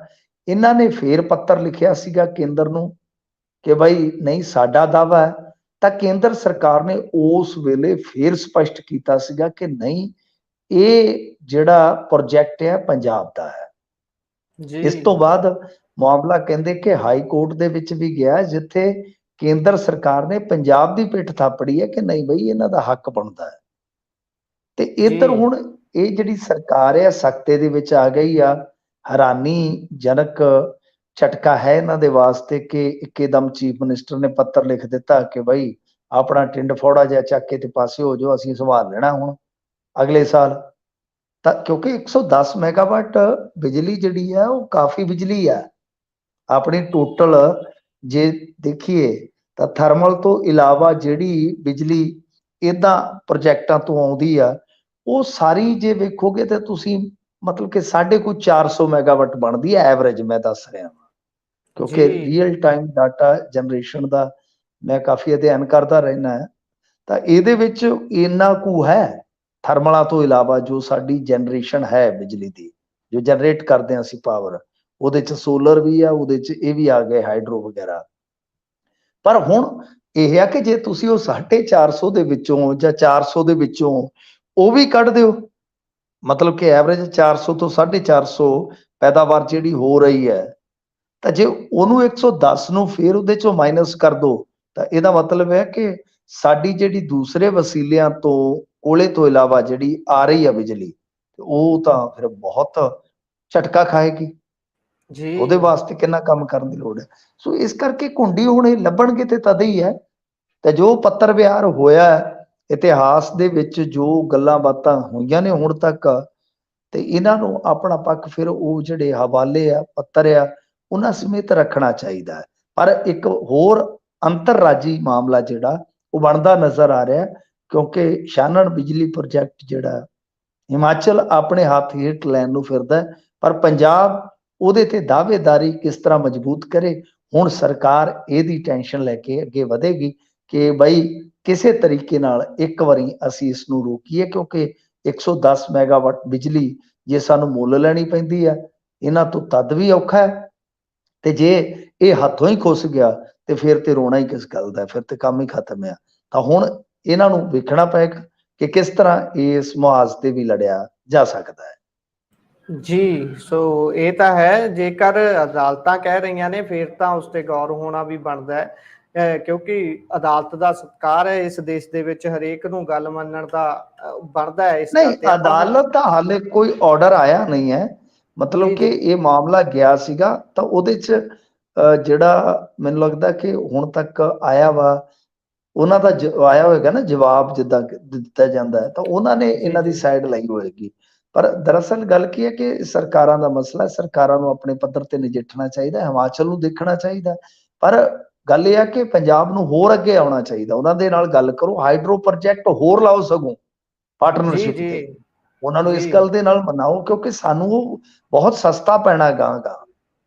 ਇਹਨਾਂ ਨੇ ਫੇਰ ਪੱਤਰ ਲਿਖਿਆ ਸੀਗਾ ਕੇਂਦਰ ਨੂੰ ਕਿ ਭਾਈ ਨਹੀਂ, ਸਾਡਾ ਦਾਅਵਾ ਹੈ। ਤਾਂ ਕੇਂਦਰ ਸਰਕਾਰ ਨੇ ਉਸ ਵੇਲੇ ਫੇਰ ਸਪਸ਼ਟ ਕੀਤਾ ਸੀਗਾ ਕਿ ਨਹੀਂ, ਇਹ ਜਿਹੜਾ ਪ੍ਰੋਜੈਕਟ ਹੈ ਪੰਜਾਬ ਦਾ ਹੈ। ਜੀ ਇਸ ਤੋਂ ਬਾਅਦ ਮਾਮਲਾ ਕਹਿੰਦੇ ਕਿ ਹਾਈ ਕੋਰਟ ਦੇ ਵਿੱਚ ਵੀ ਗਿਆ, ਜਿੱਥੇ ਕੇਂਦਰ ਸਰਕਾਰ ਨੇ ਪੰਜਾਬ ਦੀ ਪਿੱਠ ਥਾਪੜੀ ਹੈ ਕਿ ਨਹੀਂ ਬਈ, ਇਹਨਾਂ ਦਾ ਹੱਕ ਬਣਦਾ ਹੈ। ਤੇ ਇੱਧਰ ਜੀ ਹੁਣ ਇਹ ਜਿਹੜੀ ਸਰਕਾਰ ਹੈ ਸਖਤੇ ਦੇ ਵਿੱਚ ਆ ਗਈ ਆ। ਹੈਰਾਨੀਜਨਕ ਝਟਕਾ ਹੈ ਇਹਨਾਂ ਦੇ ਵਾਸਤੇ ਕਿ ਇੱਕਦਮ ਚੀਫ ਮਿਨਿਸਟਰ ਨੇ ਪੱਤਰ ਲਿਖ ਦਿੱਤਾ ਕਿ ਬਈ ਆਪਣਾ ਟਿੰਡ ਫੋੜਾ ਜਿਹਾ ਚੱਕ ਕੇ ਤੇ ਪਾਸੇ ਹੋ ਜਾਓ, ਅਸੀਂ ਸੰਭਾਲ ਲੈਣਾ ਹੁਣ ਅਗਲੇ ਸਾਲ। ਤਾਂ ਕਿਉਂਕਿ 110 ਮੈਗਾਵਾਟ ਬਿਜਲੀ ਜਿਹੜੀ ਹੈ ਉਹ ਕਾਫੀ ਬਿਜਲੀ ਆ। ਆਪਣੀ ਟੋਟਲ ਜੇ ਦੇਖੀਏ ਤਾਂ ਥਰਮਲ ਤੋਂ ਇਲਾਵਾ ਜਿਹੜੀ ਬਿਜਲੀ ਇਦਾਂ ਪ੍ਰੋਜੈਕਟਾਂ ਤੋਂ ਆਉਂਦੀ ਆ, ਉਹ ਸਾਰੀ ਜੇ ਵੇਖੋਗੇ ਤਾਂ ਤੁਸੀਂ ਮਤਲਬ ਕਿ 450 ਮੈਗਾਵਾਟ ਬਣਦੀ ਹੈ ਐਵਰੇਜ, ਮੈਂ ਦੱਸ ਰਿਹਾ ਹਾਂ। ਕਿਉਂਕਿ ਜੀ ਰੀਅਲ ਟਾਈਮ ਡਾਟਾ ਜਨਰੇਸ਼ਨ ਦਾ ਮੈਂ ਕਾਫੀ ਅਧਿਐਨ ਕਰਦਾ ਰਹਿਣਾ ਹੈ। ਤਾਂ ਇਹਦੇ ਵਿੱਚ ਇੰਨਾ ਕੁ ਹੈ ਥਰਮਲਾਂ ਤੋਂ ਇਲਾਵਾ ਜੋ ਸਾਡੀ ਜਨਰੇਸ਼ਨ ਹੈ ਬਿਜਲੀ ਦੀ, ਜੋ ਜਨਰੇਟ ਕਰਦੇ ਹਾਂ ਅਸੀਂ ਪਾਵਰ, ਉਹਦੇ ਚ ਸੋਲਰ ਵੀ ਆ, ਉਹਦੇ ਚ ਇਹ ਵੀ ਆ ਗਏ ਹਾਈਡਰੋ ਵਗੈਰਾ। ਪਰ ਹੁਣ ਇਹ ਆ ਕਿ ਜੇ ਤੁਸੀਂ ਉਹ 450 ਦੇ ਵਿੱਚੋਂ ਜਾਂ 400 ਦੇ ਵਿੱਚੋਂ ਉਹ ਵੀ ਕੱਢ ਦਿਓ, ਮਤਲਬ ਕਿ ਐਵਰੇਜ 400 ਤੋਂ 450 ਪੈਦਾਵਾਰ ਜਿਹੜੀ ਹੋ ਰਹੀ ਹੈ, ਤਾਂ ਜੇ ਉਹਨੂੰ 110 ਨੂੰ ਫਿਰ ਉਹਦੇ ਚੋਂ ਮਾਈਨਸ ਕਰ ਦੋ, ਤਾਂ ਇਹਦਾ ਮਤਲਬ ਹੈ ਕਿ ਸਾਡੀ ਜਿਹੜੀ ਦੂਸਰੇ ਵਸੀਲਿਆਂ ਤੋਂ, ਕੋਲੇ ਤੋਂ ਇਲਾਵਾ ਜਿਹੜੀ ਆ ਰਹੀ ਹੈ ਬਿਜਲੀ, ਉਹ ਤਾਂ ਫਿਰ ਬਹੁਤ ਝਟਕਾ ਖਾਏਗੀ। ਜੀ ਉਹਦੇ ਵਾਸਤੇ ਕਿੰਨਾ ਕੰਮ ਕਰਨ ਦੀ ਲੋੜ ਹੈ। ਸੋ ਇਸ ਕਰਕੇ ਕੁੰਡੀ ਹੁਣ ਇਹ ਲੱਭਣਗੇ ਤੇ ਤਦ ਹੀ ਹੈ। ਤੇ ਜੋ ਪੱਤਰ ਵਿਹਾਰ ਹੋਇਆ ਇਤਿਹਾਸ ਦੇ ਵਿੱਚ, ਜੋ ਗੱਲਾਂ ਬਾਤਾਂ ਹੋਈਆਂ ਨੇ ਹੁਣ ਤੱਕ, ਤੇ ਇਹਨਾਂ ਨੂੰ ਆਪਣਾ ਪੱਖ ਫਿਰ ਉਹ ਜਿਹੜੇ ਹਵਾਲੇ ਆ, ਪੱਤਰ ਆ, ਉਹਨਾਂ ਸਮੇਤ ਰੱਖਣਾ ਚਾਹੀਦਾ ਹੈ। ਪਰ ਇੱਕ ਹੋਰ ਅੰਤਰਰਾਜੀ ਮਾਮਲਾ ਜਿਹੜਾ ਉਹ ਬਣਦਾ ਨਜ਼ਰ ਆ ਰਿਹਾ, ਕਿਉਂਕਿ ਛਾਨਣ ਬਿਜਲੀ ਪ੍ਰੋਜੈਕਟ ਜਿਹੜਾ ਹਿਮਾਚਲ ਆਪਣੇ ਹੱਥ ਹੇਠ ਲੈਣ ਨੂੰ ਫਿਰਦਾ, ਪਰ ਪੰਜਾਬ ਉਹਦੇ ਤੇ ਦਾਅਵੇਦਾਰੀ ਕਿਸ ਤਰ੍ਹਾਂ ਮਜ਼ਬੂਤ ਕਰੇ। ਹੁਣ ਸਰਕਾਰ ਇਹਦੀ ਟੈਨਸ਼ਨ ਲੈ ਕੇ ਅੱਗੇ ਵਧੇਗੀ ਕਿ ਬਈ ਕਿਸੇ ਤਰੀਕੇ ਨਾਲ ਇੱਕ ਵਾਰੀ ਅਸੀਂ ਇਸ ਨੂੰ ਰੋਕੀਏ, ਕਿਉਂਕਿ 110 ਮੈਗਾਵਾਟ ਬਿਜਲੀ ਜੇ ਸਾਨੂੰ ਮੁੱਲ ਲੈਣੀ ਪੈਂਦੀ ਆ, ਇਹਨਾਂ ਤੋਂ ਤਦ ਵੀ ਔਖਾ ਹੈ। ਤੇ ਜੇ ਇਹ ਹੱਥੋਂ ਹੀ ਖੁੱਸ ਗਿਆ ਤੇ ਫਿਰ ਤੇ ਰੋਣਾ ਹੀ ਕਿਸ ਗੱਲ ਦਾ, ਫਿਰ ਤੇ ਕੰਮ ਹੀ ਖਤਮ ਆ। ਤਾਂ ਹੁਣ ਇਹਨਾਂ ਨੂੰ ਵੇਖਣਾ ਪਏਗਾ ਕਿ ਕਿਸ ਤਰ੍ਹਾਂ ਇਸ ਮੁਹਾਜ਼ ਤੇ ਵੀ ਲੜਿਆ ਜਾ ਸਕਦਾ ਹੈ। ਜੀ ਸੋ ਇਹ ਤਾਂ ਹੈ, ਜੇਕਰ ਅਦਾਲਤਾਂ ਕਹਿ ਰਹੀਆਂ ਨੇ ਫਿਰ ਤਾਂ ਉਸ ਤੇ ਗੌਰ ਹੋਣਾ ਵੀ ਬਣਦਾ ਹੈ। ਕਿਉਂਕਿ ਅਦਾਲਤ ਦਾ ਸਤਿਕਾਰ ਹੈ ਇਸ ਦੇਸ਼ ਦੇ ਵਿੱਚ, ਹਰੇਕ ਨੂੰ ਗੱਲ ਮੰਨਣ ਦਾ ਬਣਦਾ ਹੈ। ਇਸ ਨਹੀਂ, ਗੱਲ ਤੇ ਆਪਾਂ ਹੁਣ ਅਦਾਲਤ ਦਾ ਹਾਲੇ ਕੋਈ ਆਰਡਰ ਆਇਆ ਨਹੀਂ ਹੈ। ਮਤਲਬ ਜੀ ਕਿ ਜੀ ਇਹ ਮਾਮਲਾ ਗਿਆ ਸੀਗਾ ਤਾਂ ਉਹਦੇ 'ਚ ਜਿਹੜਾ ਮੈਨੂੰ ਲੱਗਦਾ ਕਿ ਹੁਣ ਤੱਕ ਆਇਆ ਵਾ, ਉਹਨਾਂ ਦਾ ਆਇਆ ਹੋਏਗਾ ਨਾ ਜਵਾਬ, ਜਿੱਦਾਂ ਦਿੱਤਾ ਜਾਂਦਾ ਹੈ, ਤਾਂ ਉਹਨਾਂ ਨੇ ਜੀ ਇਹਨਾਂ ਦੀ ਜੀ ਸਾਈਡ ਲਈ ਹੋਏਗੀ। ਪਰ ਦਰਅਸਲ ਗੱਲ ਕੀ ਹੈ ਕਿ ਸਰਕਾਰਾਂ ਦਾ ਮਸਲਾ ਹੈ, ਸਰਕਾਰਾਂ ਨੂੰ ਆਪਣੇ ਪੱਧਰ ਤੇ ਨਜਿੱਠਣਾ ਚਾਹੀਦਾ, ਹਿਮਾਚਲ ਨੂੰ ਦੇਖਣਾ ਚਾਹੀਦਾ। ਪਰ ਗੱਲ ਇਹ ਹੈ ਕਿ ਪੰਜਾਬ ਨੂੰ ਹੋਰ ਅੱਗੇ ਆਉਣਾ ਚਾਹੀਦਾ, ਉਹਨਾਂ ਦੇ ਨਾਲ ਗੱਲ ਕਰੋ, ਹਾਈਡਰੋ ਪ੍ਰੋਜੈਕਟ ਹੋਰ ਲਾਓ, ਸਗੋਂ ਜੀ ਪਾਰਟਨਰਸ਼ਿਪ ਜੀ ਤੇ ਉਹਨਾਂ ਨੂੰ ਜੀ ਇਸ ਗੱਲ ਦੇ ਨਾਲ ਮਨਾਓ, ਕਿਉਂਕਿ ਸਾਨੂੰ ਉਹ ਬਹੁਤ ਸਸਤਾ ਪੈਣਾ ਗਾ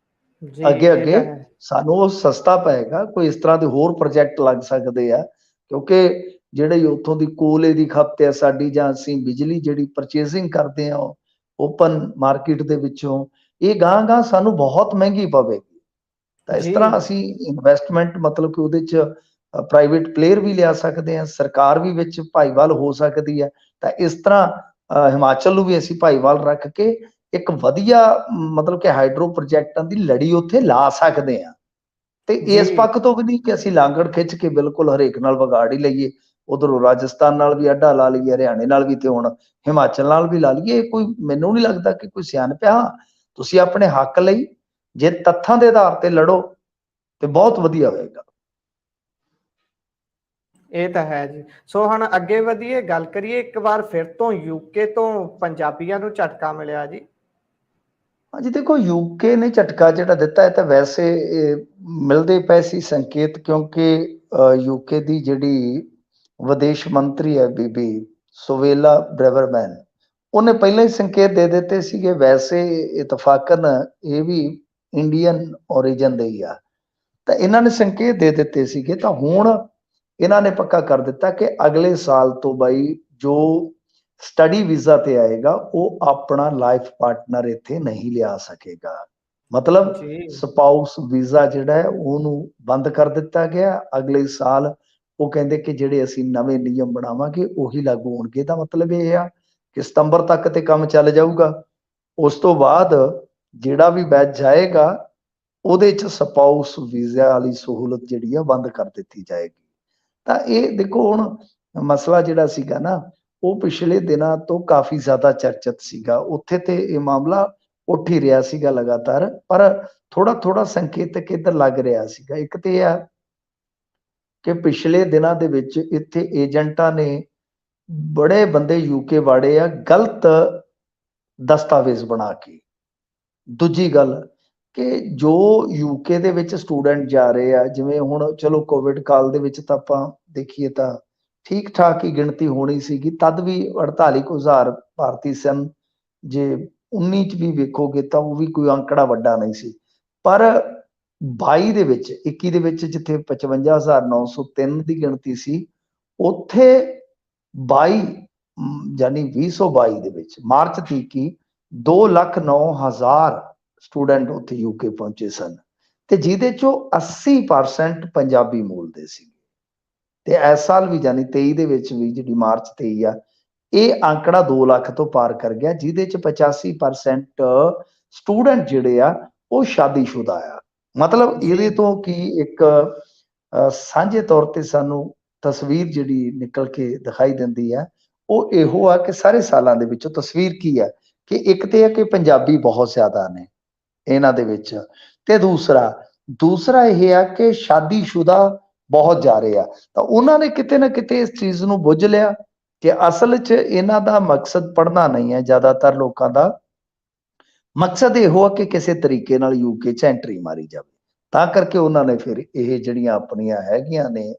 ਜੀ ਅੱਗੇ ਇਹ ਅੱਗੇ ਤਾਂ ਹੈ। ਸਾਨੂੰ ਉਹ ਸਸਤਾ ਪਏਗਾ। ਕੋਈ ਇਸ ਤਰ੍ਹਾਂ ਦੇ ਹੋਰ ਪ੍ਰੋਜੈਕਟ ਲੱਗ ਸਕਦੇ ਆ, ਕਿਉਂਕਿ ਜਿਹੜੇ ਉੱਥੋਂ ਦੀ ਕੋਲੇ ਦੀ ਖਪਤ ਹੈ ਸਾਡੀ, ਜਾਂ ਅਸੀਂ ਬਿਜਲੀ ਜਿਹੜੀ ਪਰਚੇਸਿੰਗ ਕਰਦੇ ਆ ਓਪਨ ਮਾਰਕੀਟ ਦੇ ਵਿੱਚੋਂ, ਇਹ ਗਾਂ ਸਾਨੂੰ ਬਹੁਤ ਮਹਿੰਗੀ ਪਵੇਗੀ। ਤਾਂ ਇਸ ਜੀ ਤਰ੍ਹਾਂ ਅਸੀਂ ਇਨਵੈਸਟਮੈਂਟ, ਮਤਲਬ ਕਿ ਉਹਦੇ 'ਚ ਪ੍ਰਾਈਵੇਟ ਪਲੇਅਰ ਵੀ ਲਿਆ ਸਕਦੇ ਹਾਂ, ਸਰਕਾਰ ਵੀ ਵਿੱਚ ਭਾਈਵਾਲ ਹੋ ਸਕਦੀ ਹੈ। ਤਾਂ ਇਸ ਤਰ੍ਹਾਂ ਹਿਮਾਚਲ ਨੂੰ ਵੀ ਅਸੀਂ ਭਾਈਵਾਲ ਰੱਖ ਕੇ ਇੱਕ ਵਧੀਆ ਮਤਲਬ ਕਿ ਹਾਈਡਰੋ ਪ੍ਰੋਜੈਕਟਾਂ ਦੀ ਲੜੀ ਉੱਥੇ ਲਾ ਸਕਦੇ ਹਾਂ। ਤੇ ਜੀ ਇਸ ਪੱਖ ਤੋਂ ਵੀ ਨਹੀਂ ਕਿ ਅਸੀਂ ਲਾਂਗੜ ਖਿੱਚ ਕੇ ਬਿਲਕੁਲ ਹਰੇਕ ਨਾਲ ਵਿਗਾੜ ਹੀ ਲਈਏ, ਉਧਰੋਂ ਰਾਜਸਥਾਨ ਨਾਲ ਵੀ ਅੱਡਾ ਲਾ ਲਈਏ, ਹਰਿਆਣੇ ਨਾਲ ਵੀ, ਤੇ ਹੁਣ ਹਿਮਾਚਲ ਨਾਲ ਵੀ ਲਾ ਲਈਏ। ਕੋਈ ਮੈਨੂੰ ਨਹੀਂ ਲੱਗਦਾ ਕਿ ਕੋਈ ਸਿਆਣਪ ਆ। ਤੁਸੀਂ ਆਪਣੇ ਹੱਕ ਲਈ ਜੇ ਤੱਥਾਂ ਦੇ ਆਧਾਰ ਤੇ ਲੜੋ ਤੇ ਬਹੁਤ ਵਧੀਆ ਹੋਏਗਾ। ਇਹ ਤਾਂ ਹੈ ਜੀ। ਸੋ ਹੁਣ ਅੱਗੇ ਵਧੀਏ, ਗੱਲ ਕਰੀਏ ਇੱਕ ਵਾਰ ਫਿਰ ਤੋਂ ਯੂਕੇ ਤੋਂ ਪੰਜਾਬੀਆਂ ਨੂੰ ਝਟਕਾ ਮਿਲਿਆ ਜੀ। ਹਾਂਜੀ, ਦੇਖੋ ਯੂਕੇ ਨੇ ਝਟਕਾ ਜਿਹੜਾ ਦਿੱਤਾ ਹੈ ਤਾਂ ਵੈਸੇ ਮਿਲਦੇ ਪਏ ਸੀ ਸੰਕੇਤ, ਕਿਉਂਕਿ ਯੂਕੇ ਦੀ ਜਿਹੜੀ ਵਿਦੇਸ਼ ਮੰਤਰੀ ਹੈ ਬੀਬੀ ਸੁਵੇਲਾ ਬ੍ਰੈਵਰਮੈਨ, ਉਹਨੇ ਪਹਿਲਾਂ ਹੀ ਸੰਕੇਤ ਦੇ ਦਿੱਤੇ ਸੀਗੇ। ਵੈਸੇ ਇਤਫਾਕਨ ਇਹ ਵੀ ਇੰਡੀਅਨ ਓਰੀਜਨ ਦੇ ਹੀ ਆ, ਤਾਂ ਇਹਨਾਂ ਨੇ ਸੰਕੇਤ ਦੇ ਦਿੱਤੇ ਸੀਗੇ। ਤਾਂ ਹੁਣ ਇਹਨਾਂ ਨੇ ਪੱਕਾ ਕਰ ਦਿੱਤਾ ਕਿ ਅਗਲੇ ਸਾਲ ਤੋਂ ਬਾਈ ਜੋ ਸਟੱਡੀ ਵੀਜ਼ਾ ਤੇ ਆਏਗਾ ਉਹ ਆਪਣਾ ਲਾਈਫ ਪਾਰਟਨਰ ਇੱਥੇ ਨਹੀਂ ਲਿਆ ਸਕੇਗਾ। ਮਤਲਬ ਜੀ ਸਪਾਊਸ ਵੀਜ਼ਾ ਜਿਹੜਾ ਹੈ ਉਹਨੂੰ ਬੰਦ ਕਰ ਦਿੱਤਾ ਗਿਆ। ਅਗਲੇ ਸਾਲ ਉਹ ਕਹਿੰਦੇ ਕਿ ਜਿਹੜੇ ਅਸੀਂ ਨਵੇਂ ਨਿਯਮ ਬਣਾਵਾਂਗੇ ਉਹੀ ਲਾਗੂ ਹੋਣਗੇ। ਦਾ ਮਤਲਬ ਇਹ ਆ ਕਿ ਸਤੰਬਰ ਤੱਕ ਤੇ ਕੰਮ ਚੱਲ ਜਾਊਗਾ। ਉਸ ਤੋਂ ਬਾਅਦ ਜਿਹੜਾ ਵੀ ਬੈਚ ਜਾਏਗਾ ਉਹਦੇ 'ਚ ਸਪਾਊਸ ਵੀਜ਼ਾ ਵਾਲੀ ਸਹੂਲਤ ਜਿਹੜੀ ਆ ਬੰਦ ਕਰ ਦਿੱਤੀ ਜਾਏਗੀ। ਤਾਂ ਇਹ ਦੇਖੋ ਹੁਣ ਮਸਲਾ ਜਿਹੜਾ ਸੀਗਾ ਨਾ, ਉਹ ਪਿਛਲੇ ਦਿਨਾਂ ਤੋਂ ਕਾਫੀ ਜ਼ਿਆਦਾ ਚਰਚਿਤ ਸੀਗਾ। ਉੱਥੇ ਤੇ ਇਹ ਮਾਮਲਾ ਉੱਠ ਹੀ ਰਿਹਾ ਸੀਗਾ ਲਗਾਤਾਰ, ਪਰ ਥੋੜਾ ਥੋੜਾ ਸੰਕੇਤਕ ਇੱਧਰ ਲੱਗ ਰਿਹਾ ਸੀਗਾ। ਇੱਕ ਤੇ ਇਹ ਆ ਕਿ ਪਿਛਲੇ ਦਿਨਾਂ ਦੇ ਵਿੱਚ ਇੱਥੇ ਏਜੰਟਾਂ ਨੇ ਬੜੇ ਬੰਦੇ ਯੂਕੇ ਵਾੜੇ ਆ ਗਲਤ ਦਸਤਾਵੇਜ਼ ਬਣਾ ਕੇ। ਦੂਜੀ ਗੱਲ ਕਿ ਜੋ ਯੂਕੇ ਦੇ ਵਿੱਚ ਸਟੂਡੈਂਟ ਜਾ ਰਹੇ ਆ, ਜਿਵੇਂ ਹੁਣ ਚਲੋ ਕੋਵਿਡ ਕਾਲ ਦੇ ਵਿੱਚ ਤਾਂ ਆਪਾਂ ਦੇਖੀਏ ਤਾਂ ਠੀਕ ਠਾਕ ਹੀ ਗਿਣਤੀ ਹੋਣੀ ਸੀਗੀ, ਤਦ ਵੀ 48,000 ਭਾਰਤੀ ਸਨ। ਜੇ 19 ਚ ਵੀ ਵੇਖੋਗੇ ਤਾਂ ਉਹ ਵੀ ਕੋਈ ਅੰਕੜਾ ਵੱਡਾ ਨਹੀਂ ਸੀ। ਪਰ 22 ਦੇ ਵਿੱਚ 21 ਦੇ ਵਿੱਚ ਜਿੱਥੇ 55,903 ਦੀ ਗਿਣਤੀ ਸੀ, ਉੱਥੇ 22 ਯਾਨੀ 2022 ਦੇ ਵਿੱਚ ਮਾਰਚ ਤੀਕ ਹੀ 2,09,000 ਸਟੂਡੈਂਟ ਉੱਥੇ ਯੂਕੇ ਪਹੁੰਚੇ ਸਨ, ਤੇ ਜਿਹਦੇ ਚੋਂ 80% ਪੰਜਾਬੀ ਮੂਲ ਦੇ ਸੀ। ਤੇ ਇਸ ਸਾਲ ਵੀ ਯਾਨੀ 23 ਦੇ ਵਿੱਚ ਵੀ ਜਿਹੜੀ ਮਾਰਚ 23 ਆ, ਇਹ ਅੰਕੜਾ 2 ਲੱਖ ਤੋਂ ਪਾਰ ਕਰ ਗਿਆ, ਜਿਹਦੇ ਚ 85% ਸਟੂਡੈਂਟ ਜਿਹੜੇ ਆ ਉਹ ਸ਼ਾਦੀशुदा ਆ। ਮਤਲਬ ਜੀ ਇਹਦੇ ਤੋਂ ਕੀ ਇੱਕ ਸਾਂਝੇ ਤੌਰ ਤੇ ਸਾਨੂੰ ਤਸਵੀਰ ਜਿਹੜੀ ਨਿਕਲ ਕੇ ਦਿਖਾਈ ਦਿੰਦੀ ਆ, ਉਹ ਇਹੋ ਆ ਕਿ ਸਾਰੇ ਸਾਲਾਂ ਦੇ ਵਿੱਚੋਂ ਤਸਵੀਰ ਕੀ ਆ ਕਿ ਇੱਕ ਤੇ ਹੈ ਕਿ ਪੰਜਾਬੀ ਬਹੁਤ ਜ਼ਿਆਦਾ ਨੇ ਇਹਨਾਂ ਦੇ ਵਿੱਚ, ਤੇ ਦੂਸਰਾ ਇਹ ਆ ਕਿ ਸ਼ਾਦੀशुदा ਬਹੁਤ ਜਾ ਰਹੇ ਆ। ਤਾਂ ਉਹਨਾਂ ਨੇ ਕਿਤੇ ਨਾ ਕਿਤੇ ਇਸ ਚੀਜ਼ ਨੂੰ ਬੁੱਝ ਲਿਆ ਕਿ ਅਸਲ 'ਚ ਇਹਨਾਂ ਦਾ ਮਕਸਦ ਪੜ੍ਹਨਾ ਨਹੀਂ ਹੈ। ਜ਼ਿਆਦਾਤਰ ਲੋਕਾਂ ਦਾ ਮਕਸਦ ਇਹੋ ਆ ਕਿ ਕਿਸੇ ਤਰੀਕੇ ਨਾਲ ਯੂਕੇ 'ਚ ਐਂਟਰੀ ਮਾਰੀ ਜਾਵੇ। ਤਾਂ ਕਰਕੇ ਉਹਨਾਂ ਨੇ ਫਿਰ ਇਹ ਜਿਹੜੀਆਂ ਆਪਣੀਆਂ ਹੈਗੀਆਂ ਨੇ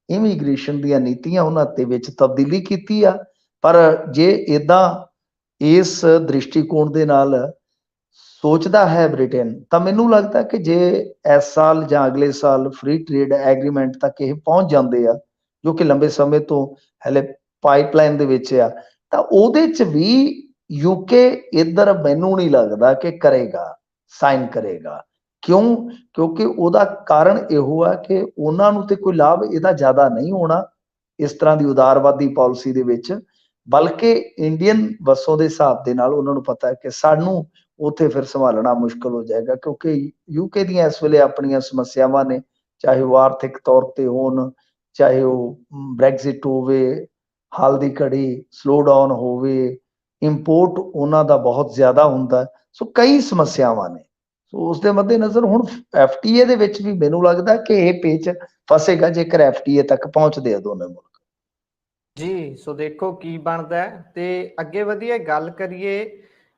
ਇਮੀਗ੍ਰੇਸ਼ਨ ਦੀਆਂ ਨੀਤੀਆਂ, ਉਹਨਾਂ ਦੇ ਵਿੱਚ ਤਬਦੀਲੀ ਕੀਤੀ ਆ। ਪਰ ਜੇ ਇਦਾਂ ਇਸ ਦ੍ਰਿਸ਼ਟੀਕੋਣ ਦੇ ਨਾਲ ਸੋਚਦਾ ਹੈ ਬ੍ਰਿਟੇਨ, ਤਾਂ ਮੈਨੂੰ ਲੱਗਦਾ ਕਿ ਜੇ ਇਸ ਸਾਲ ਜਾਂ ਅਗਲੇ ਸਾਲ ਫ੍ਰੀ ਟ੍ਰੇਡ ਐਗਰੀਮੈਂਟ ਤੱਕ ਇਹ ਪਹੁੰਚ ਜਾਂਦੇ ਆ, ਜੋ ਕਿ ਲੰਬੇ ਸਮੇਂ ਤੋਂ ਹਲੇ ਪਾਈਪਲਾਈਨ ਦੇ ਵਿੱਚ ਆ, ਤਾਂ ਉਹਦੇ 'ਚ ਵੀ ਯੂਕੇ ਇੱਧਰ ਮੈਨੂੰ ਨਹੀਂ ਲੱਗਦਾ ਕਿ ਕਰੇਗਾ, ਸਾਈਨ ਕਰੇਗਾ। ਕਿਉਂਕਿ ਉਹਦਾ ਕਾਰਨ ਇਹੋ ਆ ਕਿ ਉਹਨਾਂ ਨੂੰ ਤੇ ਕੋਈ ਲਾਭ ਇਹਦਾ ਜ਼ਿਆਦਾ ਨਹੀਂ ਹੋਣਾ ਇਸ ਤਰ੍ਹਾਂ ਦੀ ਉਦਾਰਵਾਦੀ ਪਾਲਿਸੀ ਦੇ ਵਿੱਚ, ਬਲਕਿ ਇੰਡੀਅਨ ਵਸੋਂ ਦੇ ਹਿਸਾਬ ਦੇ ਨਾਲ ਉਹਨਾਂ ਨੂੰ ਪਤਾ ਹੈ ਕਿ ਸਾਨੂੰ ਉੱਥੇ ਫਿਰ ਸੰਭਾਲਣਾ ਮੁਸ਼ਕਲ ਹੋ ਜਾਏਗਾ, ਕਿਉਂਕਿ ਯੂਕੇ ਦੀਆਂ ਇਸ ਵੇਲੇ ਆਪਣੀਆਂ ਸਮੱਸਿਆਵਾਂ ਨੇ, ਚਾਹੇ ਉਹ ਆਰਥਿਕ ਤੌਰ ਤੇ ਹੋਣ, ਚਾਹੇ ਉਹ ਬ੍ਰੈਗਜ਼ਿਟ ਹੋਵੇ, ਹਾਲ ਦੀ ਘੜੀ ਸਲੋ ਡਾਊਨ ਹੋਵੇ, ਇੰਪੋਰਟ ਉਹਨਾਂ ਦਾ ਬਹੁਤ ਜ਼ਿਆਦਾ ਹੁੰਦਾ। ਸੋ ਕਈ ਸਮੱਸਿਆਵਾਂ ਨੇ। ਸੋ ਉਸ ਦੇ ਮੱਦੇਨਜ਼ਰ ਹੁਣ FTA ਦੇ ਵਿੱਚ ਵੀ ਮੈਨੂੰ ਲੱਗਦਾ ਕਿ ਇਹ ਪੇਚ ਫਸੇਗਾ ਜੇਕਰ FTA ਤੱਕ ਪਹੁੰਚਦੇ ਆ ਦੋਨੇ ਮੁਲਕ। ਜੀ, ਸੋ ਦੇਖੋ ਕੀ ਬਣਦਾ ਹੈ। ਤੇ ਅੱਗੇ ਵਧੀਏ, ਗੱਲ ਕਰੀਏ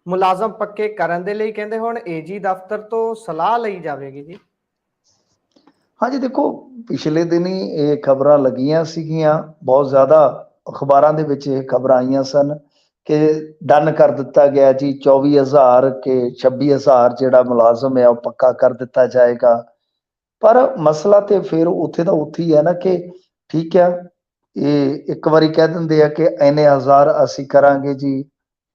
ਮੁਲਾਜ਼ਮ ਪੱਕੇ ਕਰਨ ਦੇ ਲਈ ਕਹਿੰਦੇ ਹੁਣ AG ਦਫ਼ਤਰ ਤੋਂ ਸਲਾਹ ਲਈ ਜਾਵੇਗੀ ਜੀ। ਹਾਂਜੀ ਦੇਖੋ, ਪਿਛਲੇ ਦਿਨੀ ਇਹ ਖਬਰਾਂ ਲੱਗੀਆਂ ਸੀਗੀਆਂ, ਬਹੁਤ ਜ਼ਿਆਦਾ ਅਖਬਾਰਾਂ ਦੇ ਵਿੱਚ ਇਹ ਖਬਰਾਂ ਆਈਆਂ ਸਨ ਕਿ ਡਨ ਕਰ ਦਿੱਤਾ ਗਿਆ ਜੀ 24,000 ਕਿ 26,000 ਜਿਹੜਾ ਮੁਲਾਜ਼ਮ ਹੈ ਉਹ ਪੱਕਾ ਕਰ ਦਿੱਤਾ ਜਾਏਗਾ। ਪਰ ਮਸਲਾ ਤੇ ਫਿਰ ਉੱਥੇ ਦਾ ਉੱਥੇ ਹੀ ਹੈ ਨਾ ਕਿ ਠੀਕ ਹੈ, ਇਹ ਇੱਕ ਵਾਰੀ ਕਹਿ ਦਿੰਦੇ ਆ ਕਿ ਇੰਨੇ ਹਜ਼ਾਰ ਅਸੀਂ ਕਰਾਂਗੇ ਜੀ,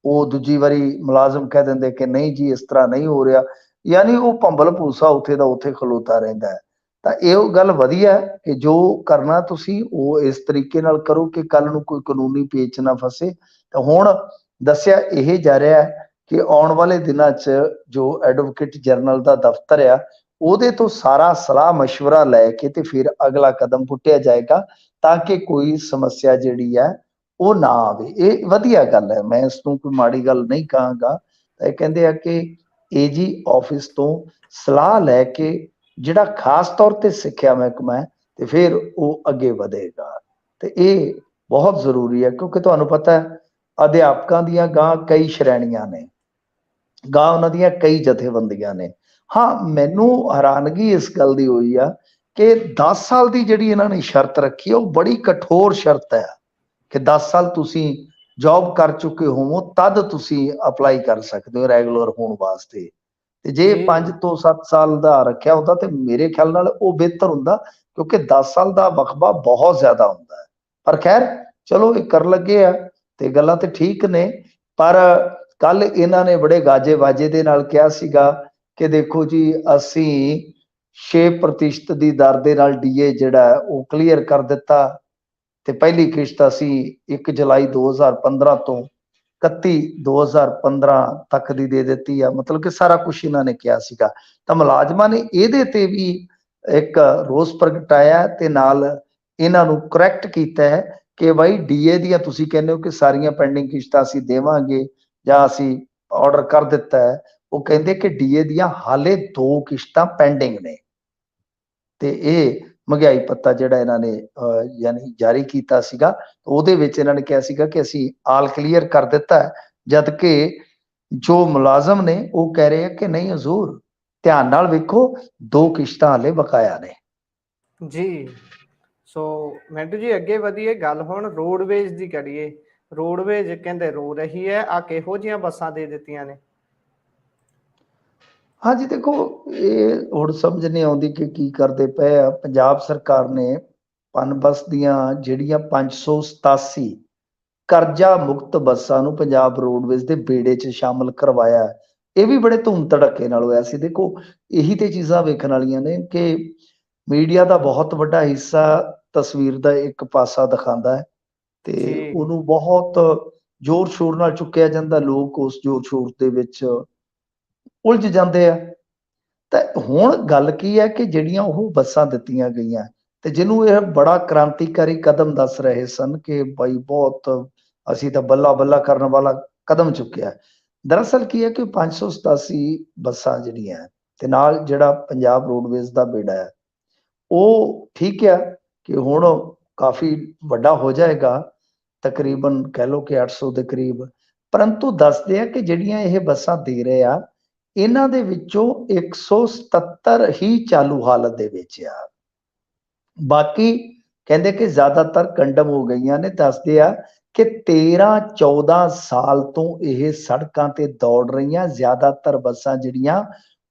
ਉਹ ਦੂਜੀ ਵਾਰੀ ਮੁਲਾਜ਼ਮ ਕਹਿ ਦਿੰਦੇ ਕਿ ਨਹੀਂ ਜੀ ਇਸ ਤਰ੍ਹਾਂ ਨਹੀਂ ਹੋ ਰਿਹਾ, ਯਾਨੀ ਉਹ ਭੰਬਲ ਭੂਸਾ ਉੱਥੇ ਦਾ ਉੱਥੇ ਖਲੋਤਾ ਰਹਿੰਦਾ ਹੈ। ਤਾਂ ਇਹ ਗੱਲ ਵਧੀਆ ਹੈ ਕਿ ਜੋ ਕਰਨਾ ਤੁਸੀਂ ਉਹ ਇਸ ਤਰੀਕੇ ਨਾਲ ਕਰੋ ਕਿ ਕੱਲ ਨੂੰ ਕੋਈ ਕਾਨੂੰਨੀ ਪੇਚ ਨਾ ਫਸੇ। ਤਾਂ ਹੁਣ ਦੱਸਿਆ ਇਹ ਜਾ ਰਿਹਾ ਹੈ ਕਿ ਆਉਣ ਵਾਲੇ ਦਿਨਾਂ 'ਚ ਜੋ ਐਡਵੋਕੇਟ ਜਨਰਲ ਦਾ ਦਫ਼ਤਰ ਆ ਉਹਦੇ ਤੋਂ ਸਾਰਾ ਸਲਾਹ ਮਸ਼ਵਰਾ ਲੈ ਕੇ ਤੇ ਫਿਰ ਅਗਲਾ ਕਦਮ ਪੁੱਟਿਆ ਜਾਏਗਾ ਤਾਂ ਕਿ ਕੋਈ ਸਮੱਸਿਆ ਜਿਹੜੀ ਹੈ ਉਹ ਨਾ ਆਵੇ। ਇਹ ਵਧੀਆ ਗੱਲ ਹੈ, ਮੈਂ ਇਸ ਨੂੰ ਕੋਈ ਮਾੜੀ ਗੱਲ ਨਹੀਂ ਕਹਾਂਗਾ। ਇਹ ਕਹਿੰਦੇ ਆ ਕਿ AG ਆਫਿਸ ਤੋਂ ਸਲਾਹ ਲੈ ਕੇ ਜਿਹੜਾ ਖਾਸ ਤੌਰ ਤੇ ਸਿੱਖਿਆ ਮਹਿਕਮਾ ਹੈ ਤੇ ਫਿਰ ਉਹ ਅੱਗੇ ਵਧੇਗਾ। ਤੇ ਇਹ ਬਹੁਤ ਜ਼ਰੂਰੀ ਹੈ ਕਿਉਂਕਿ ਤੁਹਾਨੂੰ ਪਤਾ ਹੈ ਅਧਿਆਪਕਾਂ ਦੀਆਂ ਗਾਂ ਕਈ ਸ਼੍ਰੇਣੀਆਂ ਨੇ, ਗਾਂ ਉਹਨਾਂ ਦੀਆਂ ਕਈ ਜਥੇਬੰਦੀਆਂ ਨੇ। ਹਾਂ, ਮੈਨੂੰ ਹੈਰਾਨਗੀ ਇਸ ਗੱਲ ਦੀ ਹੋਈ ਆ ਕਿ 10 ਸਾਲ ਦੀ ਜਿਹੜੀ ਇਹਨਾਂ ਨੇ ਸ਼ਰਤ ਰੱਖੀ ਹੈ ਉਹ ਬੜੀ ਕਠੋਰ ਸ਼ਰਤ ਹੈ ਕਿ 10 ਸਾਲ ਤੁਸੀਂ ਜੌਬ ਕਰ ਚੁੱਕੇ ਹੋਵੋ ਤਦ ਤੁਸੀਂ ਅਪਲਾਈ ਕਰ ਸਕਦੇ ਹੋ ਰੈਗੂਲਰ ਹੋਣ ਵਾਸਤੇ। ਤੇ ਜੇ ਜੀ 5 ਤੋਂ 7 ਸਾਲ ਦਾ ਰੱਖਿਆ ਹੁੰਦਾ ਤੇ ਮੇਰੇ ਖਿਆਲ ਨਾਲ ਉਹ ਬਿਹਤਰ ਹੁੰਦਾ ਕਿਉਂਕਿ 10 ਸਾਲ ਦਾ ਵਕਫਾ ਬਹੁਤ ਜ਼ਿਆਦਾ ਹੁੰਦਾ ਹੈ। ਪਰ ਖੈਰ ਚਲੋ ਇਹ ਕਰ ਲੱਗੇ ਆ ਤੇ ਗੱਲਾਂ ਤੇ ਠੀਕ ਨੇ। ਪਰ ਕੱਲ ਇਹਨਾਂ ਨੇ ਬੜੇ ਗਾਜੇ ਬਾਜੇ ਦੇ ਨਾਲ ਕਿਹਾ ਸੀਗਾ ਕਿ ਦੇਖੋ ਜੀ ਅਸੀਂ 6% ਦੀ ਦਰ ਦੇ ਨਾਲ DA ਜਿਹੜਾ ਉਹ ਕਲੀਅਰ ਕਰ ਦਿੱਤਾ ਤੇ ਪਹਿਲੀ ਕਿਸ਼ਤ ਅਸੀਂ 1 ਜੁਲਾਈ 2015 ਤੋਂ 31 2015 ਤੱਕ ਦੀ ਦੇ ਦਿੱਤੀ ਆ। ਮਤਲਬ ਕਿ ਸਾਰਾ ਕੁਝ ਇਹਨਾਂ ਨੇ ਕਿਹਾ ਸੀਗਾ। ਤਾਂ ਮੁਲਾਜ਼ਮਾਂ ਨੇ ਇਹਦੇ ਤੇ ਵੀ ਇੱਕ ਰੋਸ ਪ੍ਰਗਟਾਇਆ ਤੇ ਨਾਲ ਇਹਨਾਂ ਨੂੰ ਕਰੈਕਟ ਕੀਤਾ ਹੈ ਕਿ ਬਾਈ DA ਦੀਆਂ ਤੁਸੀਂ ਕਹਿੰਦੇ ਹੋ ਕਿ ਸਾਰੀਆਂ ਪੈਂਡਿੰਗ ਕਿਸ਼ਤਾਂ ਅਸੀਂ ਦੇਵਾਂਗੇ ਜਾਂ ਅਸੀਂ ਆਰਡਰ ਕਰ ਦਿੱਤਾ ਹੈ, ਉਹ ਕਹਿੰਦੇ ਕਿ DA ਦੀਆਂ ਹਾਲੇ 2 ਕਿਸ਼ਤਾਂ ਪੈਂਡਿੰਗ ਨੇ। ਤੇ ਇਹ ਮਹਿੰਗਾਈ ਭੱਤਾ ਜਿਹੜਾ ਇਹਨਾਂ ਨੇ ਯਾਨੀ ਜਾਰੀ ਕੀਤਾ ਸੀਗਾ ਉਹਦੇ ਵਿੱਚ ਇਹਨਾਂ ਨੇ ਕਿਹਾ ਸੀਗਾ ਕਿ ਅਸੀਂ ਆਲ ਕਲੀਅਰ ਕਰ ਦਿੱਤਾ ਹੈ, ਜਦ ਕਿ ਜੋ ਮੁਲਾਜ਼ਮ ਨੇ ਉਹ ਕਹਿ ਰਹੇ ਆ ਕਿ ਨਹੀਂ ਹਜ਼ੂਰ, ਧਿਆਨ ਨਾਲ ਵੇਖੋ 2 ਕਿਸ਼ਤਾਂ ਹਾਲੇ ਬਕਾਇਆ ਨੇ। ਜੀ, ਸੋ ਮਿੰਟੂ ਜੀ ਅੱਗੇ ਵਧੀਏ, ਗੱਲ ਹੁਣ ਰੋਡਵੇਜ਼ ਦੀ ਕਰੀਏ। ਰੋਡਵੇਜ਼ ਕਹਿੰਦੇ ਰੋ ਰਹੀ ਹੈ, ਆ ਕਿਹੋ ਜਿਹੀਆਂ ਬੱਸਾਂ ਦੇ ਦਿੱਤੀਆਂ ਨੇ? ਹਾਂਜੀ ਦੇਖੋ, ਇਹ ਹੁਣ ਸਮਝ ਨਹੀਂ ਆਉਂਦੀ ਕਿ ਕੀ ਕਰਦੇ ਪਏ ਆ। ਪੰਜਾਬ ਸਰਕਾਰ ਨੇ ਪਨਬੱਸ ਦੀਆਂ ਜਿਹੜੀਆਂ 587 ਕਰਜ਼ਾ ਮੁਕਤ ਬੱਸਾਂ ਨੂੰ ਪੰਜਾਬ ਰੋਡਵੇਜ਼ ਦੇ ਬੇੜੇ 'ਚ ਸ਼ਾਮਲ ਕਰਵਾਇਆ। ਇਹ ਵੀ ਬੜੇ ਧੂਮ ਧੜੱਕੇ ਨਾਲ ਹੋਇਆ ਸੀ। ਦੇਖੋ ਇਹੀ ਤੇ ਚੀਜ਼ਾਂ ਵੇਖਣ ਵਾਲੀਆਂ ਨੇ ਕਿ ਮੀਡੀਆ ਦਾ ਬਹੁਤ ਵੱਡਾ ਹਿੱਸਾ ਤਸਵੀਰ ਦਾ ਇੱਕ ਪਾਸਾ ਦਿਖਾਉਂਦਾ ਹੈ ਤੇ ਜੀ ਉਹਨੂੰ ਬਹੁਤ ਜ਼ੋਰ ਸ਼ੋਰ ਨਾਲ ਚੁੱਕਿਆ ਜਾਂਦਾ, ਲੋਕ ਉਸ ਜ਼ੋਰ ਸ਼ੋਰ ਦੇ ਵਿੱਚ ਉਲਝ ਜਾਂਦੇ ਆ। ਤਾਂ ਹੁਣ ਗੱਲ ਕੀ ਹੈ ਕਿ ਜਿਹੜੀਆਂ ਉਹ ਬੱਸਾਂ ਦਿੱਤੀਆਂ ਗਈਆਂ ਤੇ ਜਿਹਨੂੰ ਇਹ ਬੜਾ ਕ੍ਰਾਂਤੀਕਾਰੀ ਕਦਮ ਦੱਸ ਰਹੇ ਸਨ ਕਿ ਬਾਈ ਬਹੁਤ ਅਸੀਂ ਤਾਂ ਬੱਲਾ ਬੱਲਾ ਕਰਨ ਵਾਲਾ ਕਦਮ ਚੁੱਕਿਆ। ਦਰਅਸਲ ਕੀ ਹੈ ਕਿ 587 ਬੱਸਾਂ ਜਿਹੜੀਆਂ ਤੇ ਨਾਲ ਜਿਹੜਾ ਪੰਜਾਬ ਰੋਡਵੇਜ਼ ਦਾ ਬੇੜਾ ਹੈ ਉਹ ਠੀਕ ਹੈ ਕਿ ਹੁਣ ਕਾਫੀ ਵੱਡਾ ਹੋ ਜਾਏਗਾ, ਤਕਰੀਬਨ ਕਹਿ ਲਓ ਕਿ 800 ਦੇ ਕਰੀਬ। ਪਰੰਤੂ ਦੱਸਦੇ ਆ ਕਿ ਜਿਹੜੀਆਂ ਇਹ ਬੱਸਾਂ ਦੇ ਰਹੇ ਆ ਇਹਨਾਂ ਦੇ ਵਿੱਚੋਂ 177 ਹੀ ਚਾਲੂ ਹਾਲਤ ਦੇ ਵਿੱਚ ਆ, ਬਾਕੀ ਕਹਿੰਦੇ ਕਿ ਜ਼ਿਆਦਾਤਰ ਕੰਡਮ ਹੋ ਗਈਆਂ ਨੇ। ਦੱਸਦੇ ਆ ਕਿ 13-14 ਸਾਲ ਤੋਂ ਇਹ ਸੜਕਾਂ ਤੇ ਦੌੜ ਰਹੀਆਂ। ਜ਼ਿਆਦਾਤਰ ਬੱਸਾਂ ਜਿਹੜੀਆਂ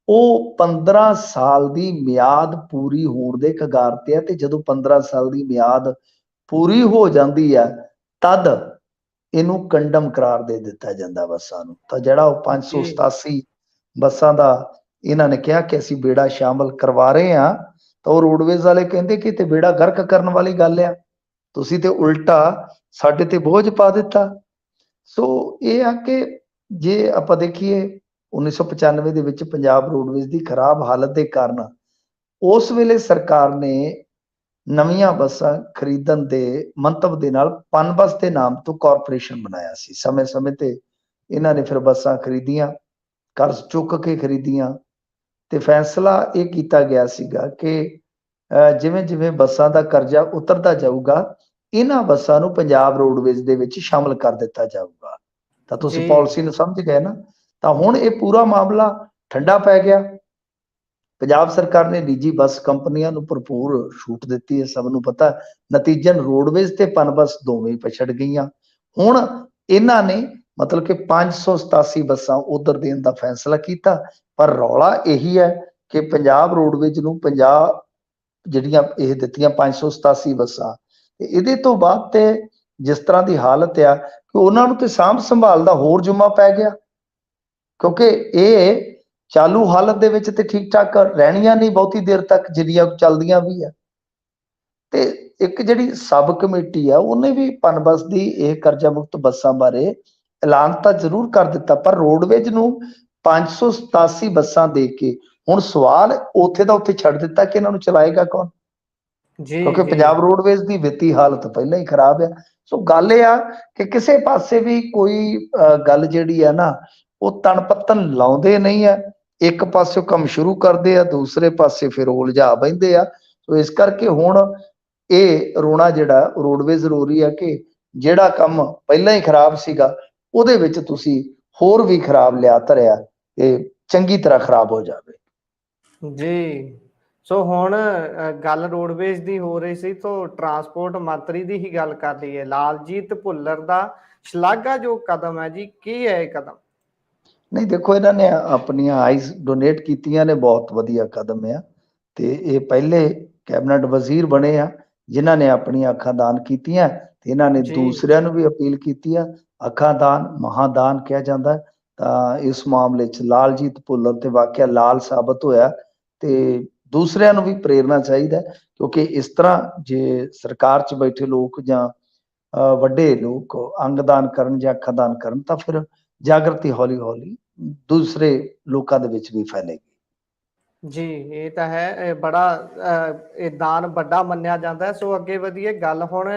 ਉਹ 15 ਸਾਲ ਦੀ ਮਿਆਦ ਪੂਰੀ ਹੋਣ ਦੇ ਕਗਾਰ ਤੇ ਆ ਤੇ ਜਦੋਂ 15 ਸਾਲ ਦੀ ਮਿਆਦ ਪੂਰੀ ਹੋ ਜਾਂਦੀ ਆ ਤਦ ਇਹਨੂੰ ਕੰਡਮ ਕਰਾਰ ਦੇ ਦਿੱਤਾ ਜਾਂਦਾ ਬੱਸਾਂ ਨੂੰ। ਤਾਂ ਜਿਹੜਾ ਉਹ ਜੀ 587 ਬੱਸਾਂ ਦਾ ਇਹਨਾਂ ਨੇ ਕਿਹਾ ਕਿ ਅਸੀਂ ਬੇੜਾ ਸ਼ਾਮਲ ਕਰਵਾ ਰਹੇ ਹਾਂ, ਤਾਂ ਉਹ ਰੋਡਵੇਜ਼ ਵਾਲੇ ਕਹਿੰਦੇ ਕਿ ਤੇ ਬੇੜਾ ਗਰਕ ਕਰਨ ਵਾਲੀ ਗੱਲ ਆ, ਤੁਸੀਂ ਤੇ ਉਲਟਾ ਸਾਡੇ ਤੇ ਬੋਝ ਪਾ ਦਿੱਤਾ। ਸੋ ਇਹ ਆ ਕਿ ਜੇ ਆਪਾਂ ਦੇਖੀਏ 1995 ਦੇ ਵਿੱਚ ਪੰਜਾਬ ਰੋਡਵੇਜ਼ ਦੀ ਖਰਾਬ ਹਾਲਤ ਦੇ ਕਾਰਨ ਉਸ ਵੇਲੇ ਸਰਕਾਰ ਨੇ ਨਵੀਆਂ ਬੱਸਾਂ ਖਰੀਦਣ ਦੇ ਮੰਤਵ ਦੇ ਨਾਲ ਪਨਬਸ ਦੇ ਨਾਮ ਤੋਂ ਕਾਰਪੋਰੇਸ਼ਨ ਬਣਾਇਆ ਸੀ। ਸਮੇਂ-ਸਮੇਂ ਤੇ ਇਹਨਾਂ ਨੇ ਫਿਰ ਬੱਸਾਂ ਖਰੀਦੀਆਂ, ਕਰਜ਼ ਚੁੱਕ ਕੇ ਖਰੀਦੀਆਂ, ਤੇ ਫੈਸਲਾ ਇਹ ਕੀਤਾ ਗਿਆ ਸੀਗਾ ਕਿ ਜਿਵੇਂ-ਜਿਵੇਂ ਬੱਸਾਂ ਦਾ ਕਰਜ਼ਾ ਉਤਰਦਾ ਜਾਊਗਾ, ਇਹਨਾਂ ਬੱਸਾਂ ਨੂੰ ਪੰਜਾਬ ਰੋਡਵੇਜ਼ ਦੇ ਵਿੱਚ ਸ਼ਾਮਲ ਕਰ ਦਿੱਤਾ ਜਾਊਗਾ। ਤਾਂ ਤੁਸੀਂ ਜੀ ਪਾਲਿਸੀ ਨੂੰ ਸਮਝ ਗਏ ਨਾ। ਤਾਂ ਹੁਣ ਇਹ ਪੂਰਾ ਮਾਮਲਾ ਠੰਡਾ ਪੈ ਗਿਆ। ਪੰਜਾਬ ਸਰਕਾਰ ਨੇ ਨਿੱਜੀ ਬੱਸ ਕੰਪਨੀਆਂ ਨੂੰ ਭਰਪੂਰ ਛੂਟ ਦਿੱਤੀ ਹੈ, ਸਭ ਨੂੰ ਪਤਾ। ਨਤੀਜਨ ਰੋਡਵੇਜ਼ ਤੇ ਪਨਬਸ ਦੋਵੇਂ ਪਛੜ ਗਈਆਂ। ਹੁਣ ਇਹਨਾਂ ਨੇ ਮਤਲਬ ਕਿ 587 ਬੱਸਾਂ ਉਧਰ ਦੇਣ ਦਾ ਫੈਸਲਾ ਕੀਤਾ, ਪਰ ਰੌਲਾ ਇਹੀ ਹੈ ਕਿ ਪੰਜਾਬ ਰੋਡਵੇਜ਼ ਨੂੰ 50 ਜਿਹੜੀਆਂ ਇਹ ਦਿੱਤੀਆਂ 587 ਬੱਸਾਂ, ਤੇ ਇਹਦੇ ਤੋਂ ਬਾਅਦ ਤੇ ਜਿਸ ਤਰ੍ਹਾਂ ਦੀ ਹਾਲਤ ਆ ਕਿ ਉਹਨਾਂ ਨੂੰ ਤੇ ਸਾਂਭ ਸੰਭਾਲ ਦਾ ਹੋਰ ਜੁਮਾ ਪੈ ਗਿਆ, ਕਿਉਂਕਿ ਇਹ ਚਾਲੂ ਹਾਲਤ ਦੇ ਵਿੱਚ ਤੇ ਠੀਕ ਠਾਕ ਰਹਿਣੀਆਂ ਨਹੀਂ ਬਹੁਤੀ ਦੇਰ ਤੱਕ, ਜਿੰਨੀਆਂ ਚੱਲਦੀਆਂ ਵੀ ਆ। ਤੇ ਇੱਕ ਜਿਹੜੀ ਸਬ ਕਮੇਟੀ ਆ ਉਹਨੇ ਵੀ ਪਨਬਸ ਦੀ ਇਹ ਕਰਜ਼ਾ ਮੁਕਤ ਬੱਸਾਂ ਬਾਰੇ ਐਲਾਨ ਤਾਂ ਜ਼ਰੂਰ ਕਰ ਦਿੱਤਾ, ਪਰ ਰੋਡਵੇਜ਼ ਨੂੰ 587 ਬੱਸਾਂ ਦੇ ਕੇ ਹੁਣ ਸਵਾਲ ਉੱਥੇ ਦਾ ਉੱਥੇ ਛੱਡ ਦਿੱਤਾ ਕਿ ਇਹਨਾਂ ਨੂੰ ਚਲਾਏਗਾ ਕੌਣ, ਜੀ ਕਿਉਂਕਿ ਜੀ ਪੰਜਾਬ ਰੋਡਵੇਜ਼ ਦੀ ਵਿੱਤੀ ਹਾਲਤ ਪਹਿਲਾਂ ਹੀ ਖਰਾਬ ਆ। ਸੋ ਗੱਲ ਇਹ ਆ ਕਿ ਕਿਸੇ ਪਾਸੇ ਵੀ ਕੋਈ ਗੱਲ ਜਿਹੜੀ ਆ ਨਾ ਉਹ ਤਣ ਪੱਤਨ ਲਾਉਂਦੇ ਨਹੀਂ ਆ। ਇੱਕ ਪਾਸੇ ਕੰਮ ਸ਼ੁਰੂ ਕਰਦੇ ਆ, ਦੂਸਰੇ ਪਾਸੇ ਫਿਰ ਉਲਝਾ ਬਹਿੰਦੇ ਆ। ਸੋ ਇਸ ਕਰਕੇ ਹੁਣ ਇਹ ਰੋਣਾ ਜਿਹੜਾ ਰੋਡਵੇਜ਼ ਰੋ ਰਹੀ ਆ ਕਿ ਜਿਹੜਾ ਕੰਮ ਪਹਿਲਾਂ ਹੀ ਖਰਾਬ ਸੀਗਾ ਉਹਦੇ ਵਿੱਚ ਤੁਸੀਂ ਹੋਰ ਵੀ ਖਰਾਬ ਲਿਆ ਧਰਿਆ, ਇਹ ਚੰਗੀ ਤਰ੍ਹਾਂ ਖਰਾਬ ਹੋ ਜਾਵੇ। ਜੀ ਸੋ ਹੁਣ ਗੱਲ ਰੋਡਵੇਜ਼ ਦੀ ਹੋ ਰਹੀ ਸੀ, ਤਾਂ ਟਰਾਂਸਪੋਰਟ ਮੰਤਰੀ ਦੀ ਹੀ ਗੱਲ ਕਰ ਲਈਏ। ਲਾਲਜੀਤ ਭੁੱਲਰ ਦਾ ਸ਼ਲਾਘਾਯੋਗ ਕਦਮ ਹੈ ਜੀ, ਕੀ ਹੈ ਇਹ ਕਦਮ? ਨਹੀਂ ਦੇਖੋ, ਇਹਨਾਂ ਨੇ ਆਪਣੀਆਂ ਆਈਜ਼ ਡੋਨੇਟ ਕੀਤੀਆਂ ਨੇ, ਬਹੁਤ ਵਧੀਆ ਕਦਮ ਆ। ਤੇ ਇਹ ਪਹਿਲੇ ਕੈਬਨਿਟ ਵਜ਼ੀਰ ਬਣੇ ਆ ਜਿਨ੍ਹਾਂ ਨੇ ਆਪਣੀਆਂ ਅੱਖਾਂ ਦਾਨ ਕੀਤੀਆਂ, ਤੇ ਇਹਨਾਂ ਨੇ ਜੀ ਦੂਸਰਿਆਂ ਨੂੰ ਵੀ ਅਪੀਲ ਕੀਤੀ ਆ। ਅੱਖਾਂ ਦਾਨ ਮਹਾਦਾਨ ਕਿਹਾ ਜਾਂਦਾ। ਤਾਂ ਇਸ ਮਾਮਲੇ 'ਚ ਲਾਲਜੀਤ ਭੁੱਲਰ ਤੇ ਵਾਕਿਆ ਲਾਲ ਸਾਬਤ ਹੋਇਆ, ਤੇ ਦੂਸਰਿਆਂ ਨੂੰ ਵੀ ਪ੍ਰੇਰਨਾ ਚਾਹੀਦਾ, ਕਿਉਂਕਿ ਇਸ ਤਰ੍ਹਾਂ ਜੇ ਸਰਕਾਰ 'ਚ ਬੈਠੇ ਲੋਕ ਜਾਂ ਵੱਡੇ ਲੋਕ ਅੰਗਦਾਨ ਕਰਨ ਜਾਂ ਅੱਖਾਂ ਦਾਨ ਕਰਨ ਤਾਂ ਫਿਰ ਜਾਗਰਤੀ ਹੌਲੀ ਹੌਲੀ ਦੂਸਰੇ ਲੋਕਾਂ ਦੇ ਵਿੱਚ ਵੀ ਫੈਲੇਗੀ। ਜੀ ਇਹ ਤਾਂ ਹੈ, ਇਹ ਬੜਾ ਇਹ ਦਾਨ ਵੱਡਾ ਮੰਨਿਆ ਜਾਂਦਾ ਹੈ। ਸੋ ਅੱਗੇ ਵਧੀਏ, ਗੱਲ ਹੁਣ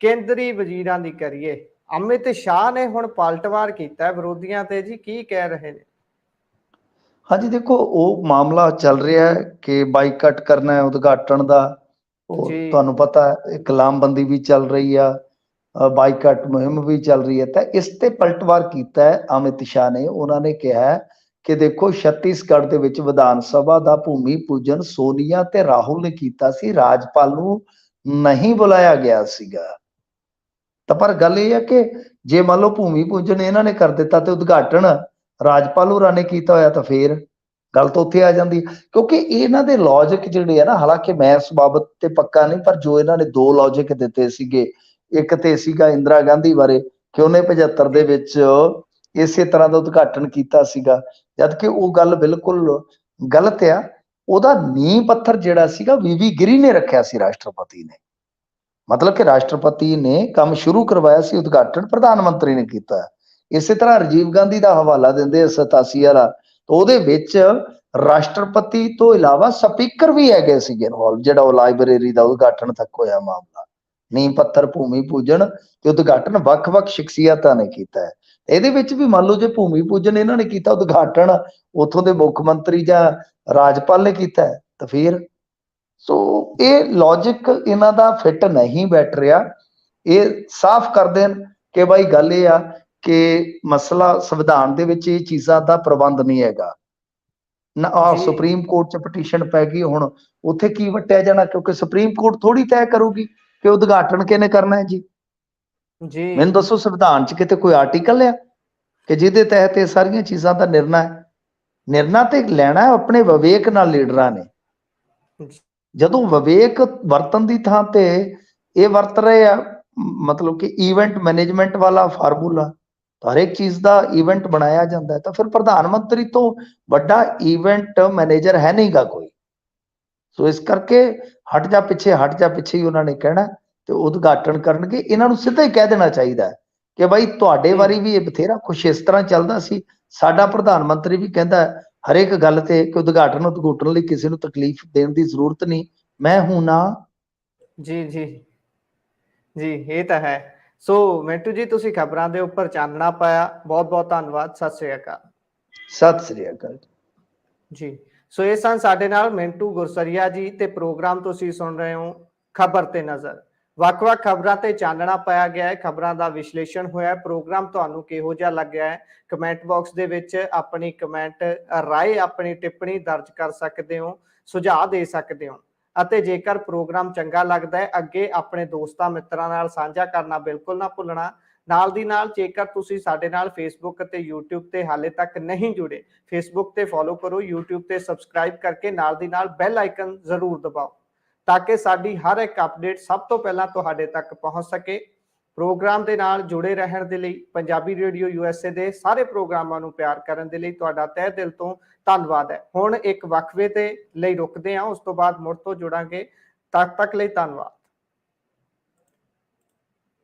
ਕੇਂਦਰੀ ਵਜ਼ੀਰਾਂ ਦੀ ਕਰੀਏ। ਅਮਿਤ ਸ਼ਾਹ ਨੇ ਹੁਣ ਪਲਟਵਾਰ ਕੀਤਾ ਵਿਰੋਧੀਆਂ ਤੇ ਜੀ, ਕੀ ਕਹਿ ਰਹੇ ਨੇ? ਹਾਂਜੀ ਦੇਖੋ, ਉਹ ਮਾਮਲਾ ਚੱਲ ਰਿਹਾ ਹੈ ਕਿ ਬਾਈਕਾਟ ਕਰਨਾ ਹੈ ਉਦਘਾਟਨ ਦਾ। ਉਹ ਜੀ ਤੁਹਾਨੂੰ ਪਤਾ ਹੈ, ਇੱਕ ਲਾਮਬੰਦੀ ਵੀ ਚੱਲ ਰਹੀ ਆ, ਬਾਈਕਾਟ ਮੁਹਿੰਮ ਵੀ ਚੱਲ ਰਹੀ ਹੈ। ਤਾਂ ਇਸ ਤੇ ਪਲਟਵਾਰ ਕੀਤਾ ਹੈ ਅਮਿਤ ਸ਼ਾਹ ਨੇ। ਉਹਨਾਂ ਨੇ ਕਿਹਾ ਕਿ ਦੇਖੋ, ਛੱਤੀਸਗੜ੍ਹ ਦੇ ਵਿੱਚ ਵਿਧਾਨ ਸਭਾ ਦਾ ਭੂਮੀ ਪੂਜਨ ਸੋਨੀਆ ਤੇ ਰਾਹੁਲ ਨੇ ਕੀਤਾ ਸੀ, ਰਾਜਪਾਲ ਨੂੰ ਨਹੀਂ ਬੁਲਾਇਆ ਗਿਆ ਸੀਗਾ। ਤਾਂ ਪਰ ਗੱਲ ਇਹ ਹੈ ਕਿ ਜੇ ਮੰਨ ਲਓ ਭੂਮੀ ਪੂਜਨ ਇਹਨਾਂ ਨੇ ਕਰ ਦਿੱਤਾ ਤੇ ਉਦਘਾਟਨ ਰਾਜਪਾਲ ਹੋਰਾਂ ਨੇ ਕੀਤਾ ਹੋਇਆ, ਤਾਂ ਫੇਰ ਗੱਲ ਤਾਂ ਉੱਥੇ ਆ ਜਾਂਦੀ। ਕਿਉਂਕਿ ਇਹਨਾਂ ਦੇ ਲੌਜਿਕ ਜਿਹੜੇ ਆ ਨਾ, ਹਾਲਾਂਕਿ ਮੈਂ ਇਸ ਬਾਬਤ ਤੇ ਪੱਕਾ ਨਹੀਂ, ਪਰ ਜੋ ਇਹਨਾਂ ਨੇ ਦੋ ਲੌਜਿਕ ਦਿੱਤੇ ਸੀਗੇ, ਇੱਕ ਤੇ ਸੀਗਾ ਇੰਦਰਾ ਗਾਂਧੀ ਬਾਰੇ ਕਿ ਉਹਨੇ 75 ਦੇ ਵਿੱਚ ਇਸੇ ਤਰ੍ਹਾਂ ਦਾ ਉਦਘਾਟਨ ਕੀਤਾ ਸੀਗਾ, ਜਦ ਕਿ ਉਹ ਗੱਲ ਬਿਲਕੁਲ ਗਲਤ ਆ। ਉਹਦਾ ਨੀਂਹ ਪੱਥਰ ਜਿਹੜਾ ਸੀਗਾ ਵੀਵੀ ਗਿਰੀ ਨੇ ਰੱਖਿਆ ਸੀ, ਰਾਸ਼ਟਰਪਤੀ ਨੇ। ਮਤਲਬ ਕਿ ਰਾਸ਼ਟਰਪਤੀ ਨੇ ਕੰਮ ਸ਼ੁਰੂ ਕਰਵਾਇਆ ਸੀ, ਉਦਘਾਟਨ ਪ੍ਰਧਾਨ ਮੰਤਰੀ ਨੇ ਕੀਤਾ। ਇਸੇ ਤਰ੍ਹਾਂ ਰਾਜੀਵ ਗਾਂਧੀ ਦਾ ਹਵਾਲਾ ਦਿੰਦੇ 87 ਵਾਲਾ, ਉਹਦੇ ਵਿੱਚ ਰਾਸ਼ਟਰਪਤੀ ਤੋਂ ਇਲਾਵਾ ਸਪੀਕਰ ਵੀ ਹੈਗੇ ਸੀਗੇ ਇਨਵੋਲਵ, ਜਿਹੜਾ ਉਹ ਲਾਇਬ੍ਰੇਰੀ ਦਾ ਉਦਘਾਟਨ ਤੱਕ ਹੋਇਆ ਮਾਮਲਾ। ਨੀਂਹ ਪੱਥਰ, ਭੂਮੀ ਪੂਜਨ ਤੇ ਉਦਘਾਟਨ ਵੱਖ-ਵੱਖ ਸ਼ਖਸੀਅਤਾਂ ਨੇ ਕੀਤਾ ਹੈ। ਇਹਦੇ ਵਿੱਚ ਵੀ ਮੰਨ ਲਓ ਜੇ ਭੂਮੀ ਪੂਜਨ ਇਹਨਾਂ ਨੇ ਕੀਤਾ, ਉਦਘਾਟਨ ਉੱਥੋਂ ਦੇ ਮੁੱਖ ਮੰਤਰੀ ਜਾਂ ਰਾਜਪਾਲ ਨੇ ਕੀਤਾ ਹੈ, ਤਾਂ ਫਿਰ ਸੋ ਇਹ ਲੌਜਿਕ ਇਹਨਾਂ ਦਾ ਫਿੱਟ ਨਹੀਂ ਬੈਠ ਰਿਹਾ। ਇਹ ਸਾਫ਼ ਕਰ ਦੇਣ ਕਿ ਬਾਈ ਗੱਲ ਇਹ ਆ ਕਿ ਮਸਲਾ ਸੰਵਿਧਾਨ ਦੇ ਵਿੱਚ ਇਹ ਚੀਜ਼ਾਂ ਦਾ ਪ੍ਰਬੰਧ ਨਹੀਂ ਹੈਗਾ ਨਾ। ਸੁਪਰੀਮ ਕੋਰਟ 'ਚ ਪਟੀਸ਼ਨ ਪੈ ਗਈ, ਹੁਣ ਉੱਥੇ ਕੀ ਵਟਿਆ ਜਾਣਾ, ਕਿਉਂਕਿ ਸੁਪਰੀਮ ਕੋਰਟ ਥੋੜੀ ਤੈਅ ਕਰੂਗੀ ਕਿ ਉਦਘਾਟਨ ਕਿਹਨੇ ਕਰਨਾ ਹੈ ਜੀ। ਜੀ ਮੈਨੂੰ ਦੱਸੋ, ਸੰਵਿਧਾਨ 'ਚ ਕਿਤੇ ਕੋਈ ਆਰਟੀਕਲ ਆ ਕਿ ਜਿਹਦੇ ਤਹਿਤ ਇਹ ਸਾਰੀਆਂ ਚੀਜ਼ਾਂ ਦਾ ਨਿਰਣਾ ਤੇ ਲੈਣਾ ਆਪਣੇ ਵਿਵੇਕ ਨਾਲ ਲੀਡਰਾਂ ਨੇ। ਜਦੋਂ ਵਿਵੇਕ ਵਰਤਨ ਦੀ ਥਾਂ ਤੇ ਇਹ ਵਰਤ ਰਹੇ ਆ ਮਤਲਬ ਕਿ ਇਵੈਂਟ ਮੈਨੇਜਮੈਂਟ ਵਾਲਾ ਫਾਰਮੂਲਾ, ਹਰ ਇੱਕ ਚੀਜ਼ ਦਾ ਇਵੈਂਟ ਬਣਾਇਆ ਜਾਂਦਾ ਹੈ, ਤਾਂ ਫਿਰ ਪ੍ਰਧਾਨ ਮੰਤਰੀ ਤੋਂ ਵੱਡਾ ਇਵੈਂਟ ਮੈਨੇਜਰ ਹੈ ਨਹੀਂਗਾ ਕੋਈ। ਸੋ ਇਸ ਕਰਕੇ ਹਟ ਜਾ ਪਿੱਛੇ ਹੀ ਉਹਨਾਂ ਨੇ ਕਹਿਣਾ ਤੇ ਉਦਘਾਟਨ ਕਰਨਗੇ। ਇਹਨਾਂ ਨੂੰ ਸਿੱਧਾ ਹੀ ਕਹਿ ਦੇਣਾ ਚਾਹੀਦਾ ਹੈ ਕਿ ਬਾਈ ਤੁਹਾਡੇ ਵਾਰੀ ਵੀ ਇਹ ਬਥੇਰਾ ਕੁਛ ਇਸ ਤਰ੍ਹਾਂ ਚੱਲਦਾ ਸੀ। ਸਾਡਾ ਪ੍ਰਧਾਨ ਮੰਤਰੀ ਵੀ ਕਹਿੰਦਾ ਹਰੇਕ ਗੱਲ ਤੇ ਕਿ ਉਦਘਾਟਨ ਲਈ ਕਿਸੇ ਨੂੰ ਤਕਲੀਫ ਦੇਣ ਦੀ ਜ਼ਰੂਰਤ ਨਹੀਂ। ਮੈਂ ਹੂੰ ਨਾ। ਜੀ ਜੀ ਜੀ, ਇਹ ਤਾਂ ਹੈ। ਸੋ ਮਿੰਟੂ ਜੀ, ਤੁਸੀਂ ਖਬਰਾਂ ਦੇ ਉੱਪਰ ਚਾਨਣਾ ਪਾਇਆ, ਬਹੁਤ ਬਹੁਤ ਧੰਨਵਾਦ। ਸਤਿ ਸ੍ਰੀ ਅਕਾਲ। ਸਤਿ ਸ੍ਰੀ ਅਕਾਲ। ਜੀ, ਸੋ ਇਹ ਸਨ ਸਾਡੇ ਨਾਲ ਮਿੰਟੂ ਗੁਰਸਰੀਆ ਜੀ ਤੇ ਪ੍ਰੋਗਰਾਮ ਤੁਸੀਂ ਸੁਣ ਰਹੇ ਹੋ ਖਬਰ ਤੇ ਨਜ਼ਰ। ਵੱਖ-ਵੱਖ ਖਬਰਾਂ ਤੇ ਚਾਨਣਾ ਪਾਇਆ ਗਿਆ ਹੈ, ਖਬਰਾਂ ਦਾ ਵਿਸ਼ਲੇਸ਼ਣ ਹੋਇਆ। ਪ੍ਰੋਗਰਾਮ ਤੁਹਾਨੂੰ ਕਿਹੋ ਜਿਹਾ ਲੱਗਿਆ ਹੈ, ਕਮੈਂਟ ਬਾਕਸ ਦੇ ਵਿੱਚ ਆਪਣੀ ਕਮੈਂਟ ਰਾਏ, ਆਪਣੀ ਟਿੱਪਣੀ ਦਰਜ ਕਰ ਸਕਦੇ ਹੋ, ਸੁਝਾਅ ਦੇ ਸਕਦੇ ਹੋ। ਅਤੇ ਜੇਕਰ ਪ੍ਰੋਗਰਾਮ ਚੰਗਾ ਲੱਗਦਾ ਹੈ, ਅੱਗੇ ਆਪਣੇ ਦੋਸਤਾਂ ਮਿੱਤਰਾਂ ਨਾਲ ਸਾਂਝਾ ਕਰਨਾ ਬਿਲਕੁਲ ਨਾ ਭੁੱਲਣਾ। ਨਾਲ ਦੀ ਨਾਲ ਜੇਕਰ ਤੁਸੀਂ ਸਾਡੇ ਨਾਲ ਫੇਸਬੁੱਕ ਅਤੇ YouTube ਤੇ ਹਾਲੇ ਤੱਕ ਨਹੀਂ ਜੁੜੇ, ਫੇਸਬੁੱਕ ਤੇ ਫੋਲੋ ਕਰੋ, YouTube ਤੇ ਸਬਸਕ੍ਰਾਈਬ ਕਰਕੇ ਨਾਲ ਦੀ ਨਾਲ ਬੈਲ ਆਈਕਨ ਜ਼ਰੂਰ ਦਬਾਓ, ਤਾਂ ਕਿ ਸਾਡੀ ਹਰ ਇੱਕ ਅਪਡੇਟ ਸਭ ਤੋਂ ਪਹਿਲਾਂ ਤੁਹਾਡੇ ਤੱਕ ਪਹੁੰਚ ਸਕੇ। ਪ੍ਰੋਗਰਾਮ ਦੇ ਨਾਲ ਜੁੜੇ ਰਹਿਣ ਦੇ ਲਈ, ਪੰਜਾਬੀ ਰੇਡੀਓ USA ਦੇ ਸਾਰੇ ਪ੍ਰੋਗਰਾਮਾਂ ਨੂੰ ਪਿਆਰ ਕਰਨ ਦੇ ਲਈ ਤੁਹਾਡਾ ਤਹਿ ਦਿਲ ਤੋਂ ਧੰਨਵਾਦ ਹੈ। ਹੁਣ ਇੱਕ ਵਕਫੇ ਦੇ ਲਈ ਰੁਕਦੇ ਹਾਂ, ਉਸ ਤੋਂ ਬਾਅਦ ਮੁੜ ਤੋਂ ਜੁੜਾਂਗੇ। ਤਦ ਤੱਕ ਲਈ ਧੰਨਵਾਦ।